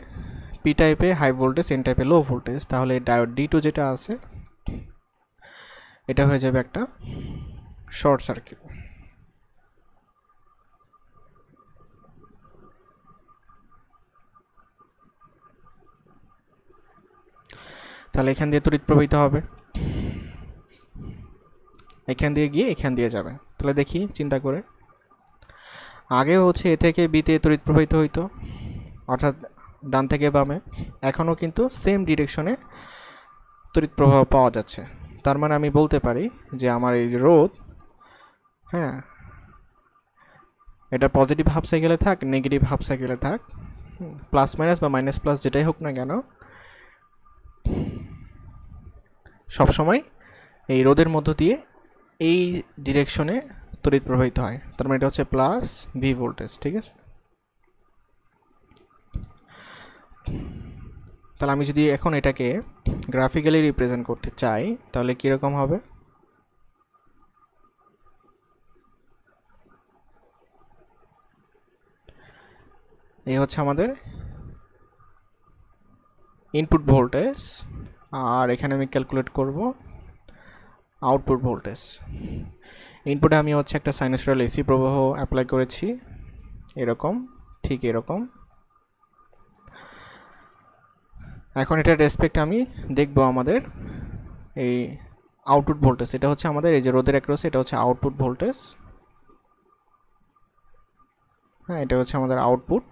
পি টাইপে হাই ভোল্টেজ, এন টাইপে লো ভোল্টেজ, তাহলে ডায়োড D2 যেটা আছে এটা হয়ে যাবে একটা শর্ট সার্কিট। তাহলে এখান দিয়ে তড়িৎ প্রবাহিত হবে, এখান দিয়ে গিয়ে এখান দিয়ে যাবে। তাহলে দেখি চিন্তা করে, আগে হচ্ছে এ থেকে বিতে তড়িৎ প্রবাহিত হইতো, অর্থাৎ ডান থেকে বামে, এখনও কিন্তু সেম ডিরেকশনে তড়িৎ প্রবাহ পাওয়া যাচ্ছে। তার মানে আমি বলতে পারি যে আমার এই রোধ, হ্যাঁ, এটা পজিটিভ হাফ সাইকেলে থাক, নেগেটিভ হাফ সাইকেলে থাক, প্লাস মাইনাস বা মাইনাস প্লাস যেটাই হোক না কেন, সবসময় এই রোধের মধ্য দিয়ে এই ডিরেকশনে তড়িৎ প্রবাহিত হয়। তার মানে এটা হচ্ছে প্লাস ভি ভোল্টেজ, ঠিক আছে। তাহলে আমি যদি এখন এটাকে গ্রাফিক্যালি রিপ্রেজেন্ট করতে চাই তাহলে কীরকম হবে? এই হচ্ছে আমাদের ইনপুট ভোল্টেজ, আর এখানে আমি ক্যালকুলেট করব আউটপুট ভোল্টেজ। ইনপুটে আমি হচ্ছে একটা সাইনোসয়েডাল এসি প্রবাহ অ্যাপ্লাই করেছি, এরকম, ঠিক এরকম। এখন এটার রেসপেক্ট আমি দেখব আমাদের এই আউটপুট ভোল্টেজ, এটা হচ্ছে আমাদের এই যে রোধের অ্যাক্রসে, এটা হচ্ছে আউটপুট ভোল্টেজ, হ্যাঁ, এটা হচ্ছে আমাদের আউটপুট।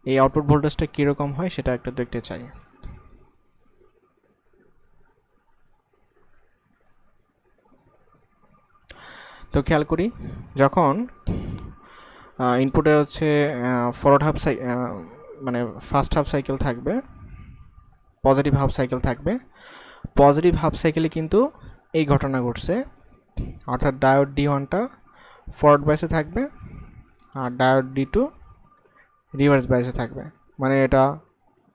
এই আউটপুট ভোল্টেজটা কীরকম হয় সেটা একটু দেখতে চাই। তো খেয়াল করি, যখন ইনপুটে হচ্ছে ফরওয়ার্ড হাফ মানে ফার্স্ট হাফ সাইকেল থাকবে, পজিটিভ হাফ সাইকেল থাকবে, পজিটিভ হাফ সাইকেলে কিন্তু এই ঘটনা ঘটছে, অর্থাৎ ডায়োড D1টা ফরওয়ার্ড বাইসে থাকবে আর ডায়োড D2 রিভার্স বাইসে থাকবে, মানে এটা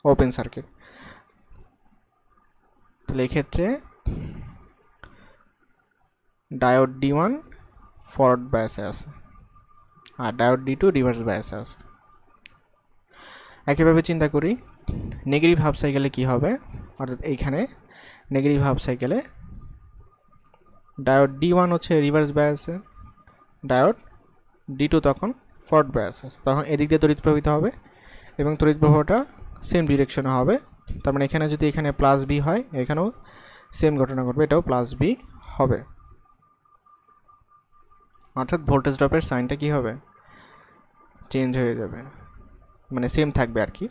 ওপেন সার্কিট। তাহলে এক্ষেত্রে ডায়োড D1 ফরওয়ার্ড বাইসে আছে আর ডায়োড D2 রিভার্স বাইসে আছে। একইভাবে চিন্তা করি নেগেটিভ হাফ সাইকেলে কি হবে, অর্থাৎ এইখানে নেগেটিভ হাফ সাইকেলে ডায়োড D1 হচ্ছে রিভার্স বায়াসে, ডায়োড D2 তখন ফরওয়ার্ড বায়াসে, তখন এদিক দিয়ে তড়িৎ প্রবাহিত হবে এবং তড়িৎ প্রবাহটা সেম ডিরেকশনে হবে। তার মানে এখানে যদি এখানে প্লাস বি হয়, এখানেও সেম ঘটনা ঘটবে, এটাও প্লাস বি হবে, অর্থাৎ ভোল্টেজ ড্রপের সাইনটা কি হবে, চেঞ্জ হয়ে যাবে, মানে সেম থাকবে আর কি,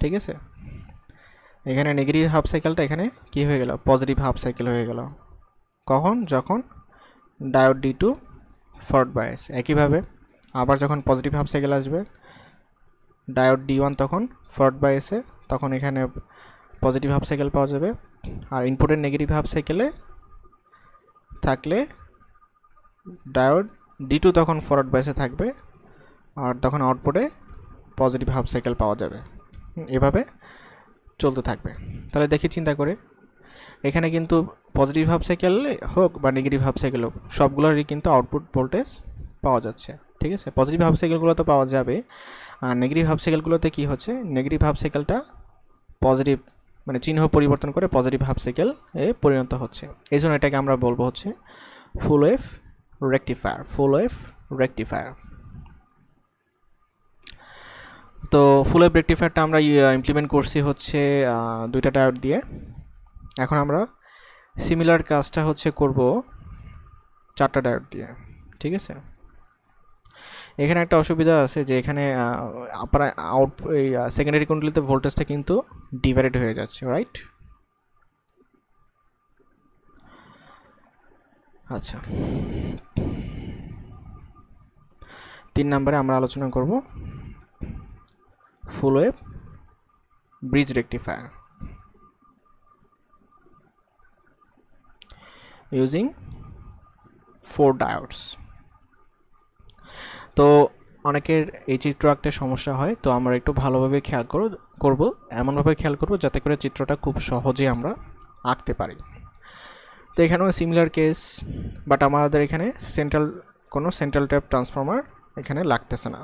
ঠিক আছে। এখানে নেগেটিভ হাফ সাইকেলটা এখানে কি হয়ে গেল, পজিটিভ হাফ সাইকেল হয়ে গেল, কখন, যখন ডায়োড D2 ফরওয়ার্ড বায়াস। একইভাবে আবার যখন পজিটিভ হাফ সাইকেল আসবে, ডায়োড D1 তখন ফরওয়ার্ড বায়াসে, তখন এখানে পজিটিভ হাফ সাইকেল পাওয়া যাবে। আর ইনপুটের নেগেটিভ হাফ সাইকেলে থাকলে ডায়োড D2 তখন ফরওয়ার্ড বায়াসে থাকবে আর তখন আউটপুটে পজিটিভ হাফ সাইকেল পাওয়া যাবে, এভাবে চলতে থাকবে। তাহলে দেখি চিন্তা করে, এখানে কিন্তু পজিটিভ হাফ সাইকেল হোক বা নেগেটিভ হাফ সাইকেল হোক, সবগুলোরই কিন্তু আউটপুট ভোল্টেজ পাওয়া যাচ্ছে, ঠিক আছে। পজিটিভ হাফ সাইকেলগুলো তো পাওয়া যাবে, আর নেগেটিভ হাফ সাইকেলগুলোতে কি হচ্ছে, নেগেটিভ হাফ সাইকেলটা পজিটিভ মানে চিহ্ন পরিবর্তন করে পজিটিভ হাফ সাইকেল এ পরিণত হচ্ছে। এই জন্য এটাকে আমরা বলবো হচ্ছে ফুল ওয়েভ রেকটিফায়ার, ফুল ওয়েভ রেকটিফায়ার। তো ফুল ওয়েভ রেকটিফায়ারটা আমরা ইমপ্লিমেন্ট করছি হচ্ছে দুইটা ডায়োড দিয়ে। এখন আমরা সিমিলার কাজটা হচ্ছে করব চারটা ডায়োড দিয়ে, ঠিক আছে। এখানে একটা অসুবিধা আছে যে এখানে আপার আউট এই সেকেন্ডারি কুণ্ডলিতে ভোল্টেজটা কিন্তু ডিভাইডেড হয়ে যাচ্ছে, রাইট। আচ্ছা, 3 নম্বরে আমরা আলোচনা করব ফুল wave bridge rectifier using 4 diodes। তো অনেকের এই চিত্র আঁকতে সমস্যা হয়, তো আমরা একটু ভালোভাবে খেয়াল করব, এমনভাবে খেয়াল করব যাতে করে চিত্রটা খুব সহজে আমরা আঁকতে পারি। তো এখানেও সিমিলার কেস, বাট আমাদের এখানে কোনো সেন্ট্রাল ট্যাপ ট্রান্সফর্মার এখানে লাগতেছে না।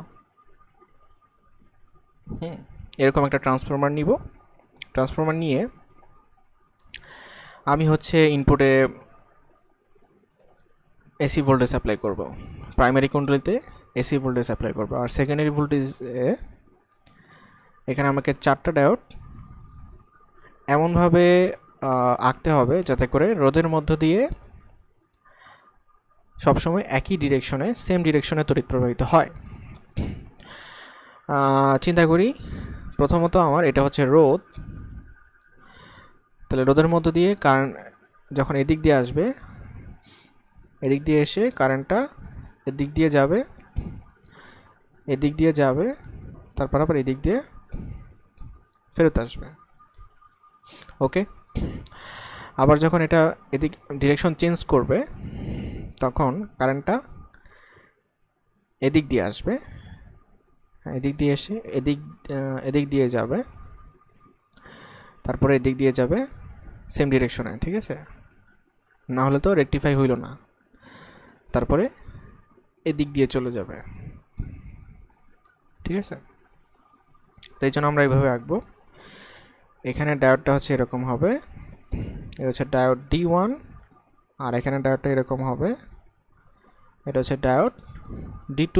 এরকম একটা ট্রান্সফর্মার নিব। ট্রান্সফর্মার নিয়ে আমি হচ্ছে ইনপুটে এসি ভোল্টেজ অ্যাপ্লাই করব, প্রাইমারি কুণ্ডলীতে এসি ভোল্টেজ অ্যাপ্লাই করব, আর সেকেন্ডারি ভোল্টেজে এখানে আমাকে 4টা ডায়োড এমনভাবে আঁকতে হবে যাতে করে রোধের মধ্য দিয়ে সবসময় একই ডিরেকশনে, সেম ডিরেকশনে তড়িৎ প্রবাহিত হয়। চিন্তা করি, প্রথমত আমার এটা হচ্ছে রোধ, তাহলে রোধের মধ্য দিয়ে কারেন্ট যখন এদিক দিয়ে আসবে, এদিক দিয়ে এসে কারেন্টটা এদিক দিয়ে যাবে, এদিক দিয়ে যাবে, তারপর আবার এদিক দিয়ে ফেরত আসবে। ওকে, আবার যখন এটা এদিক ডিরেকশন চেঞ্জ করবে তখন কারেন্টটা এদিক দিয়ে আসবে, এদিক দিয়ে এসে এদিক দিয়ে যাবে, তারপরে এদিক দিয়ে যাবে সেম ডিরেকশনে, ঠিক আছে? না হলে তো রেকটিফাই হইল না। তারপরে এদিক দিয়ে চলে যাবে, ঠিক আছে? তো এই জন্য আমরা এইভাবে আঁকবো। এখানে ডায়োডটা হচ্ছে এরকম হবে, এটা হচ্ছে ডায়োড D1, আর এখানে ডায়োডটা এরকম হবে, এটা হচ্ছে ডায়োড D2,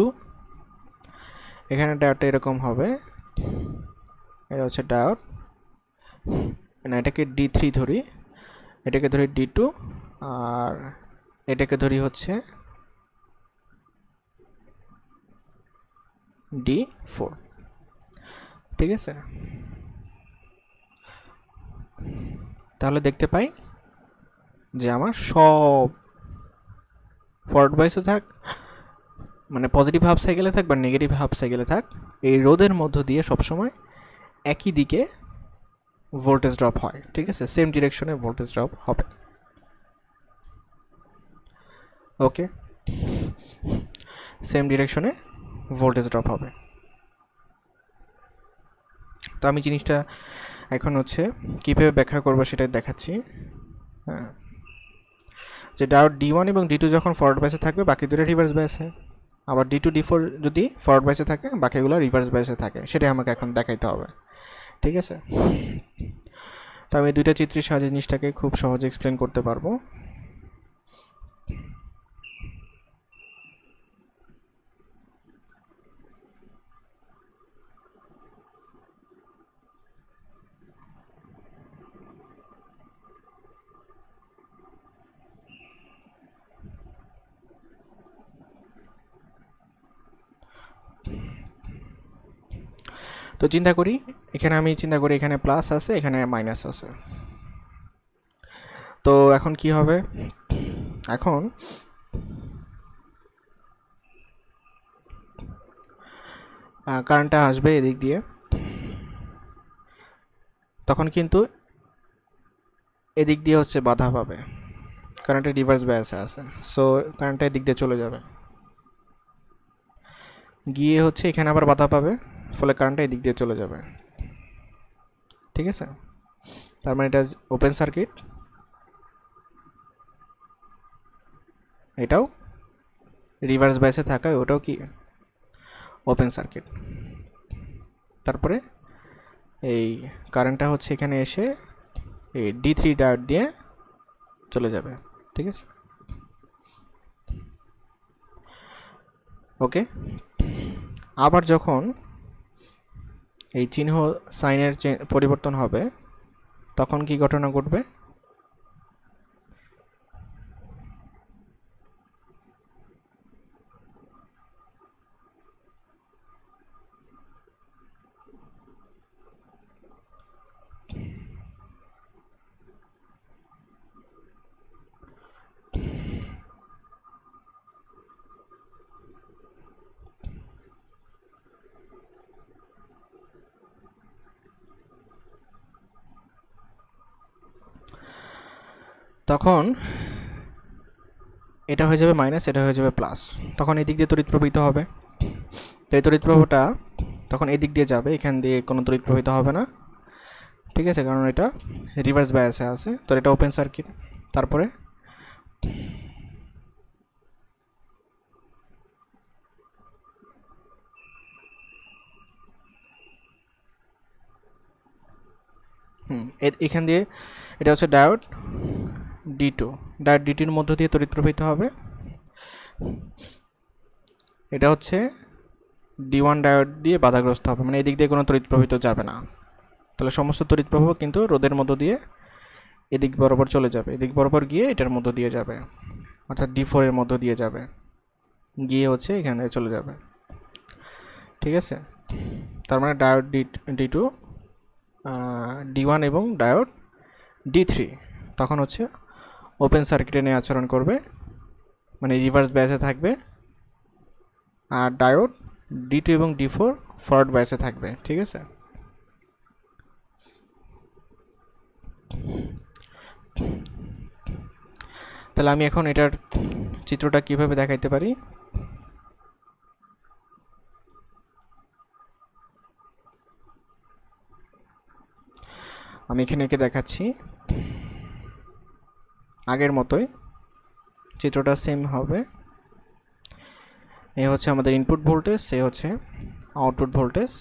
এখানে ডায়োডটা এরকম হবে, এটা হচ্ছে ডায়োড, না এটাকে D3 ধরি, এটাকে ধরি D2, আর এটাকে ধরি হচ্ছে D4, ঠিক আছে? তাহলে দেখতে পাই যে আমার সব ফরওয়ার্ড বাইসে থাক, মানে পজিটিভ হাফ সাইকেলে থাক বা নেগেটিভ হাফ সাইকেলে থাক, এই রোধের মধ্য দিয়ে সবসময় একই দিকে ভোল্টেজ ড্রপ হয়, ঠিক আছে? সেম ডিরেকশনে ভোল্টেজ ড্রপ হবে। ওকে, সেম ডিরেকশনে ভোল্টেজ ড্রপ হবে। তো আমি জিনিসটা এখন হচ্ছে কীভাবে ব্যাখ্যা করবো সেটাই দেখাচ্ছি। হ্যাঁ, যে ডায়োড D1 এবং D2 যখন ফরওয়ার্ড বাইসে থাকবে বাকি দুটো রিভার্স বাইসে, আবার D2 D4 যদি ফরওয়ার্ড বাইসে থাকে বাকিগুলো রিভার্স বাইসে থাকে, সেটাই আমাকে এখন দেখাইতে হবে, ঠিক আছে? তো আমি দুইটা চিত্রের সাহায্যে জিনিসটাকে খুব সহজে এক্সপ্লেন করতে পারবো। তো চিন্তা করি, এখানে প্লাস আছে, এখানে মাইনাস আছে। তো এখন কি হবে? এখন কারেন্টটা আসবে এদিক দিয়ে, তখন কিন্তু এদিক দিয়ে হচ্ছে বাধা পাবে, কারেন্টের রিভার্স বায়াসে আছে, সো কারেন্টটা এদিক দিয়ে চলে যাবে, গিয়ে হচ্ছে এখানে আবার বাধা পাবে, ফলে কারেন্টটা এদিক দিয়ে চলে যাবে, ঠিক আছে? তার মানে এটা ওপেন সার্কিট, এটাও রিভার্স বায়াসে থাকায় ওটাও কি ওপেন সার্কিট। তারপরে এই কারেন্টটা হচ্ছে এখানে এসে এই D3 ডায়োড দিয়ে চলে যাবে, ঠিক আছে? ওকে, আবার যখন এই চিহ্ন সাইনের পরিবর্তন হবে তখন কি ঘটনা ঘটবে? তখন এটা হয়ে যাবে মাইনাস, এটা হয়ে যাবে প্লাস, তখন এই দিক দিয়ে তড়িৎ প্রবাহিত হবে। তো এই তড়িৎ প্রবাহটা তখন এই দিক দিয়ে যাবে, এখান দিয়ে কোনো তড়িৎ প্রবাহিত হবে না, ঠিক আছে? কারণ এটা রিভার্স বায়াসে আছে, তো এটা ওপেন সার্কিট। তারপরে এখান দিয়ে এটা হচ্ছে ডায়োড D2, ডায়োড D2 এর মধ্য দিয়ে তড়িৎ প্রবাহিত হবে। এটা হচ্ছে D1 ডায়োড দিয়ে বাধাগ্রস্ত হবে, মানে এদিক দিয়ে কোনো তড়িৎ প্রবাহিত যাবে না। তাহলে সমস্ত তড়িৎ প্রবাহ কিন্তু রোধের মধ্য দিয়ে এদিক বরাবর চলে যাবে, এদিক বরাবর গিয়ে এটার মধ্য দিয়ে যাবে, অর্থাৎ D4 এর মধ্য দিয়ে যাবে, গিয়ে হচ্ছে এখানে চলে যাবে। ঠিক আছে, তার মানে ডায়োড D2 D1 এবং ডায়োড D3 তখন হচ্ছে ওপেন সার্কিটে নিয়ে আচরণ করবে, মানে রিভার্স বায়াসে থাকবে, আর ডায়োড D2 এবং D4 ফরওয়ার্ড বায়াসে থাকবে। ঠিক আছে, তাহলে আমি এখন এটার চিত্রটা কিভাবে দেখাইতে পারি। আমি এখানে এঁকে দেখাচ্ছি, আগের মতোই চিত্রটা সেম হবে। এ হচ্ছে আমাদের ইনপুট ভোল্টেজ, এ হচ্ছে আউটপুট ভোল্টেজ।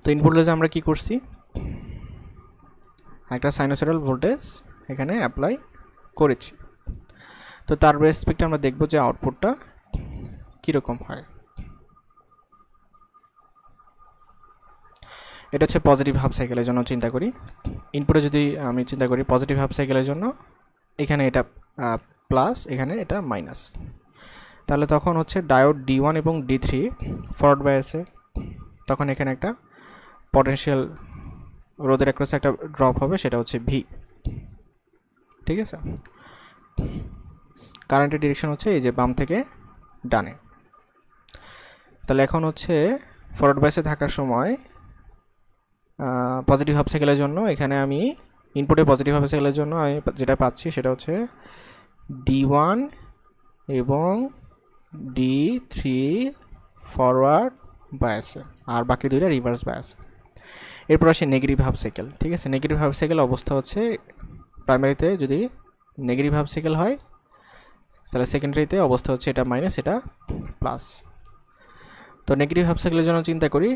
তো ইনপুট ভোল্টেজে আমরা কি করছি, একটা সাইনোসয়েডাল ভোল্টেজ এখানে অ্যাপ্লাই করেছি। তো তার রেসপেক্টে আমরা দেখব যে আউটপুটটা কীরকম হয়। এটা হচ্ছে পজিটিভ হাফ সাইকেলের জন্য চিন্তা করি। ইনপুটে যদি আমি চিন্তা করি পজিটিভ হাফ সাইকেলের জন্য, এখানে এটা প্লাস, এখানে এটা মাইনাস। তাহলে তখন হচ্ছে ডায়োড D1 এবং D3 ফরওয়ার্ড বায়াসে, তখন এখানে একটা পটেনশিয়াল রোধের অ্যাক্রসে একটা ড্রপ হবে, সেটা হচ্ছে V। ঠিক আছে, কারেন্টের ডিরেকশন হচ্ছে এই যে বাম থেকে ডানে। তাহলে এখন হচ্ছে ফরওয়ার্ড বায়াসে থাকার সময় পজিটিভ হাফ সাইকেলের জন্য এখানে আমি ইনপুটে পজিটিভ হাফ সাইকেলের জন্য আমি যেটা পাচ্ছি সেটা হচ্ছে D1 এবং D3 ফরওয়ার্ড বায়াসে, আর বাকি দুইটা রিভার্স বায়াসে। এরপর আসে নেগেটিভ হাফ সাইকেল। ঠিক আছে, নেগেটিভ হাফ সাইকেল অবস্থা হচ্ছে প্রাইমারিতে যদি নেগেটিভ হাফ সাইকেল হয়, তাহলে সেকেন্ডারিতে অবস্থা হচ্ছে এটা মাইনাস, এটা প্লাস। তো নেগেটিভ হাফ সাইকেলের জন্য চিন্তা করি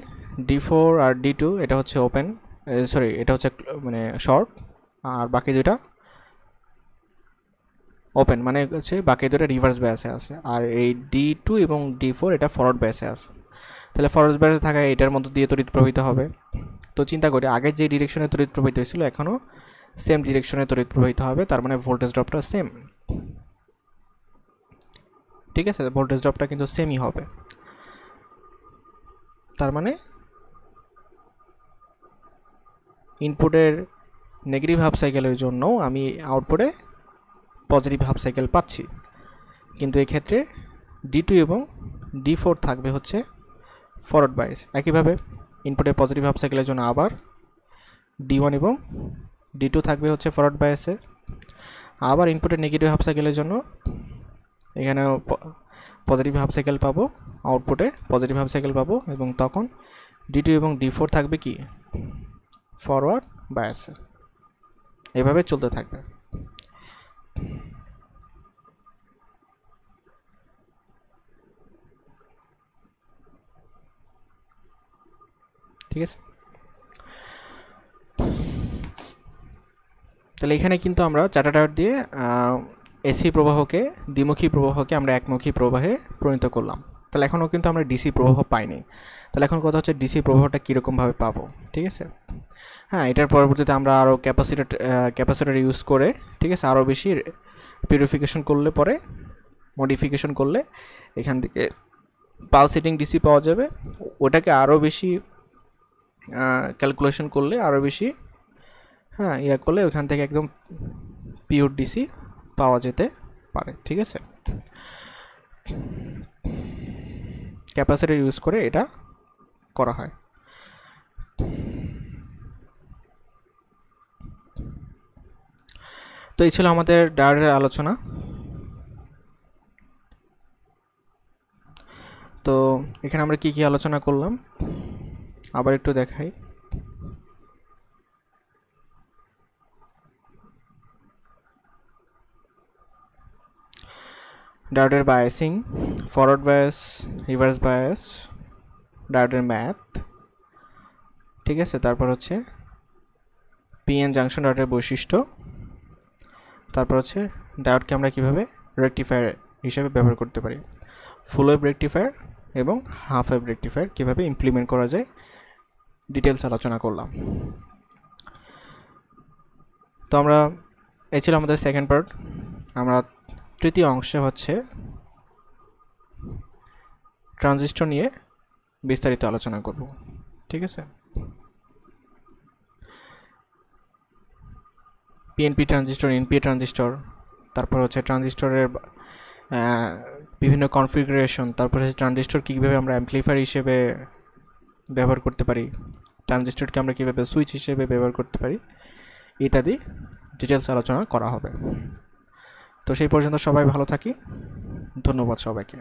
D4 আর D2 এটা হচ্ছে ওপেন, সরি এটা হচ্ছে মানে শর্ট, আর বাকি দুইটা ওপেন, মানে হচ্ছে বাকি দুটো রিভার্স বায়াসে আছে, আর এই D2 এবং D4 এটা ফরওয়ার্ড বায়াসে আছে। তাহলে ফরওয়ার্ড বায়াসে থাকা এটার মধ্যে দিয়ে তড়িৎ প্রবাহিত হবে। তো চিন্তা করি আগের যে ডিরেকশনে তড়িৎ প্রবাহিত হয়েছিল এখনও সেম ডিরেকশনে তড়িৎ প্রবাহিত হবে, তার মানে ভোল্টেজ ড্রপটা সেম। ঠিক আছে, ভোল্টেজ ড্রপটা কিন্তু সেমই হবে। তার মানে ইনপুটের নেগেটিভ হাফ সাইকেলের জন্য আমি আউটপুটে পজিটিভ হাফ সাইকেল পাচ্ছি, কিন্তু এক্ষেত্রে D2 এবং D4 থাকবে হচ্ছে ফরওয়ার্ড বায়াস। একইভাবে ইনপুটে পজিটিভ হাফ সাইকেলের জন্য আবার D1 এবং D2 থাকবে হচ্ছে ফরওয়ার্ড বায়াসে। আবার ইনপুটের নেগেটিভ হাফ সাইকেলের জন্য এখানেও পজিটিভ হাফ সাইকেল পাবো, আউটপুটে পজিটিভ হাফ সাইকেল পাবো, এবং তখন D2 এবং D4 থাকবে কি ফরওয়ার্ড বায়াসে। এভাবে চলতে থাকবে। ঠিক আছে, তাহলে এখানে কিন্তু আমরা চারটা টায়ার দিয়ে এসি প্রবাহকে, দ্বিমুখী প্রবাহকে আমরা একমুখী প্রবাহে পরিণত করলাম। তাহলে এখনও কিন্তু আমরা ডিসি প্রবাহ পাইনি। তাহলে এখন কথা হচ্ছে ডিসি প্রবাহটা কীরকমভাবে পাবো। ঠিক আছে, হ্যাঁ, এটার পরবর্তীতে আমরা আরও ক্যাপাসিটর ইউজ করে, ঠিক আছে, আরও বেশি পিউরিফিকেশন করলে, পরে মডিফিকেশন করলে এখান থেকে পালসেটিং ডিসি পাওয়া যাবে। ওটাকে আরও বেশি ক্যালকুলেশন করলে, আরও বেশি ইয়া করলে ওখান থেকে একদম পিওর ডিসি পাওয়া যেতে পারে। ঠিক আছে, ক্যাপাসিটর ইউজ করে এটা করা হয়। তো এই ছিল আমাদের ডায়োডের আলোচনা। তো এখানে আমরা কি কি আলোচনা করলাম আবার একটু দেখাই। ডায়োডের biasing, forward bias, reverse bias, ডায়োডের ম্যাথ, ঠিক আছে। তারপর হচ্ছে পিএন জাংশন ডায়োডের বৈশিষ্ট্য, তারপর হচ্ছে ডায়োডকে আমরা কীভাবে রেকটিফায়ার হিসেবে ব্যবহার করতে পারি, ফুল ওয়েভ রেকটিফায়ার এবং হাফ ওয়েভ রেকটিফায়ার কীভাবে ইমপ্লিমেন্ট করা যায় ডিটেলস আলোচনা করলাম। তো আমরা এই ছিল আমাদের সেকেন্ড পার্ট। আমরা তৃতীয় অংশে হচ্ছে ট্রানজিস্টর নিয়ে বিস্তারিত আলোচনা করব, ঠিক আছে। পিএনপি ট্রানজিস্টর, এনপিএ ট্রানজিস্টর, তারপর হচ্ছে ট্রানজিস্টরের বিভিন্ন কনফিগারেশন, তারপর হচ্ছে ট্রানজিস্টর কীভাবে আমরা অ্যাম্পলিফায়ার হিসেবে ব্যবহার করতে পারি, ট্রানজিস্টরকে আমরা কীভাবে সুইচ হিসেবে ব্যবহার করতে পারি ইত্যাদি ডিটেলস আলোচনা করা হবে। তো সেই পর্যন্ত সবাই ভালো থাকি, ধন্যবাদ সবাইকে।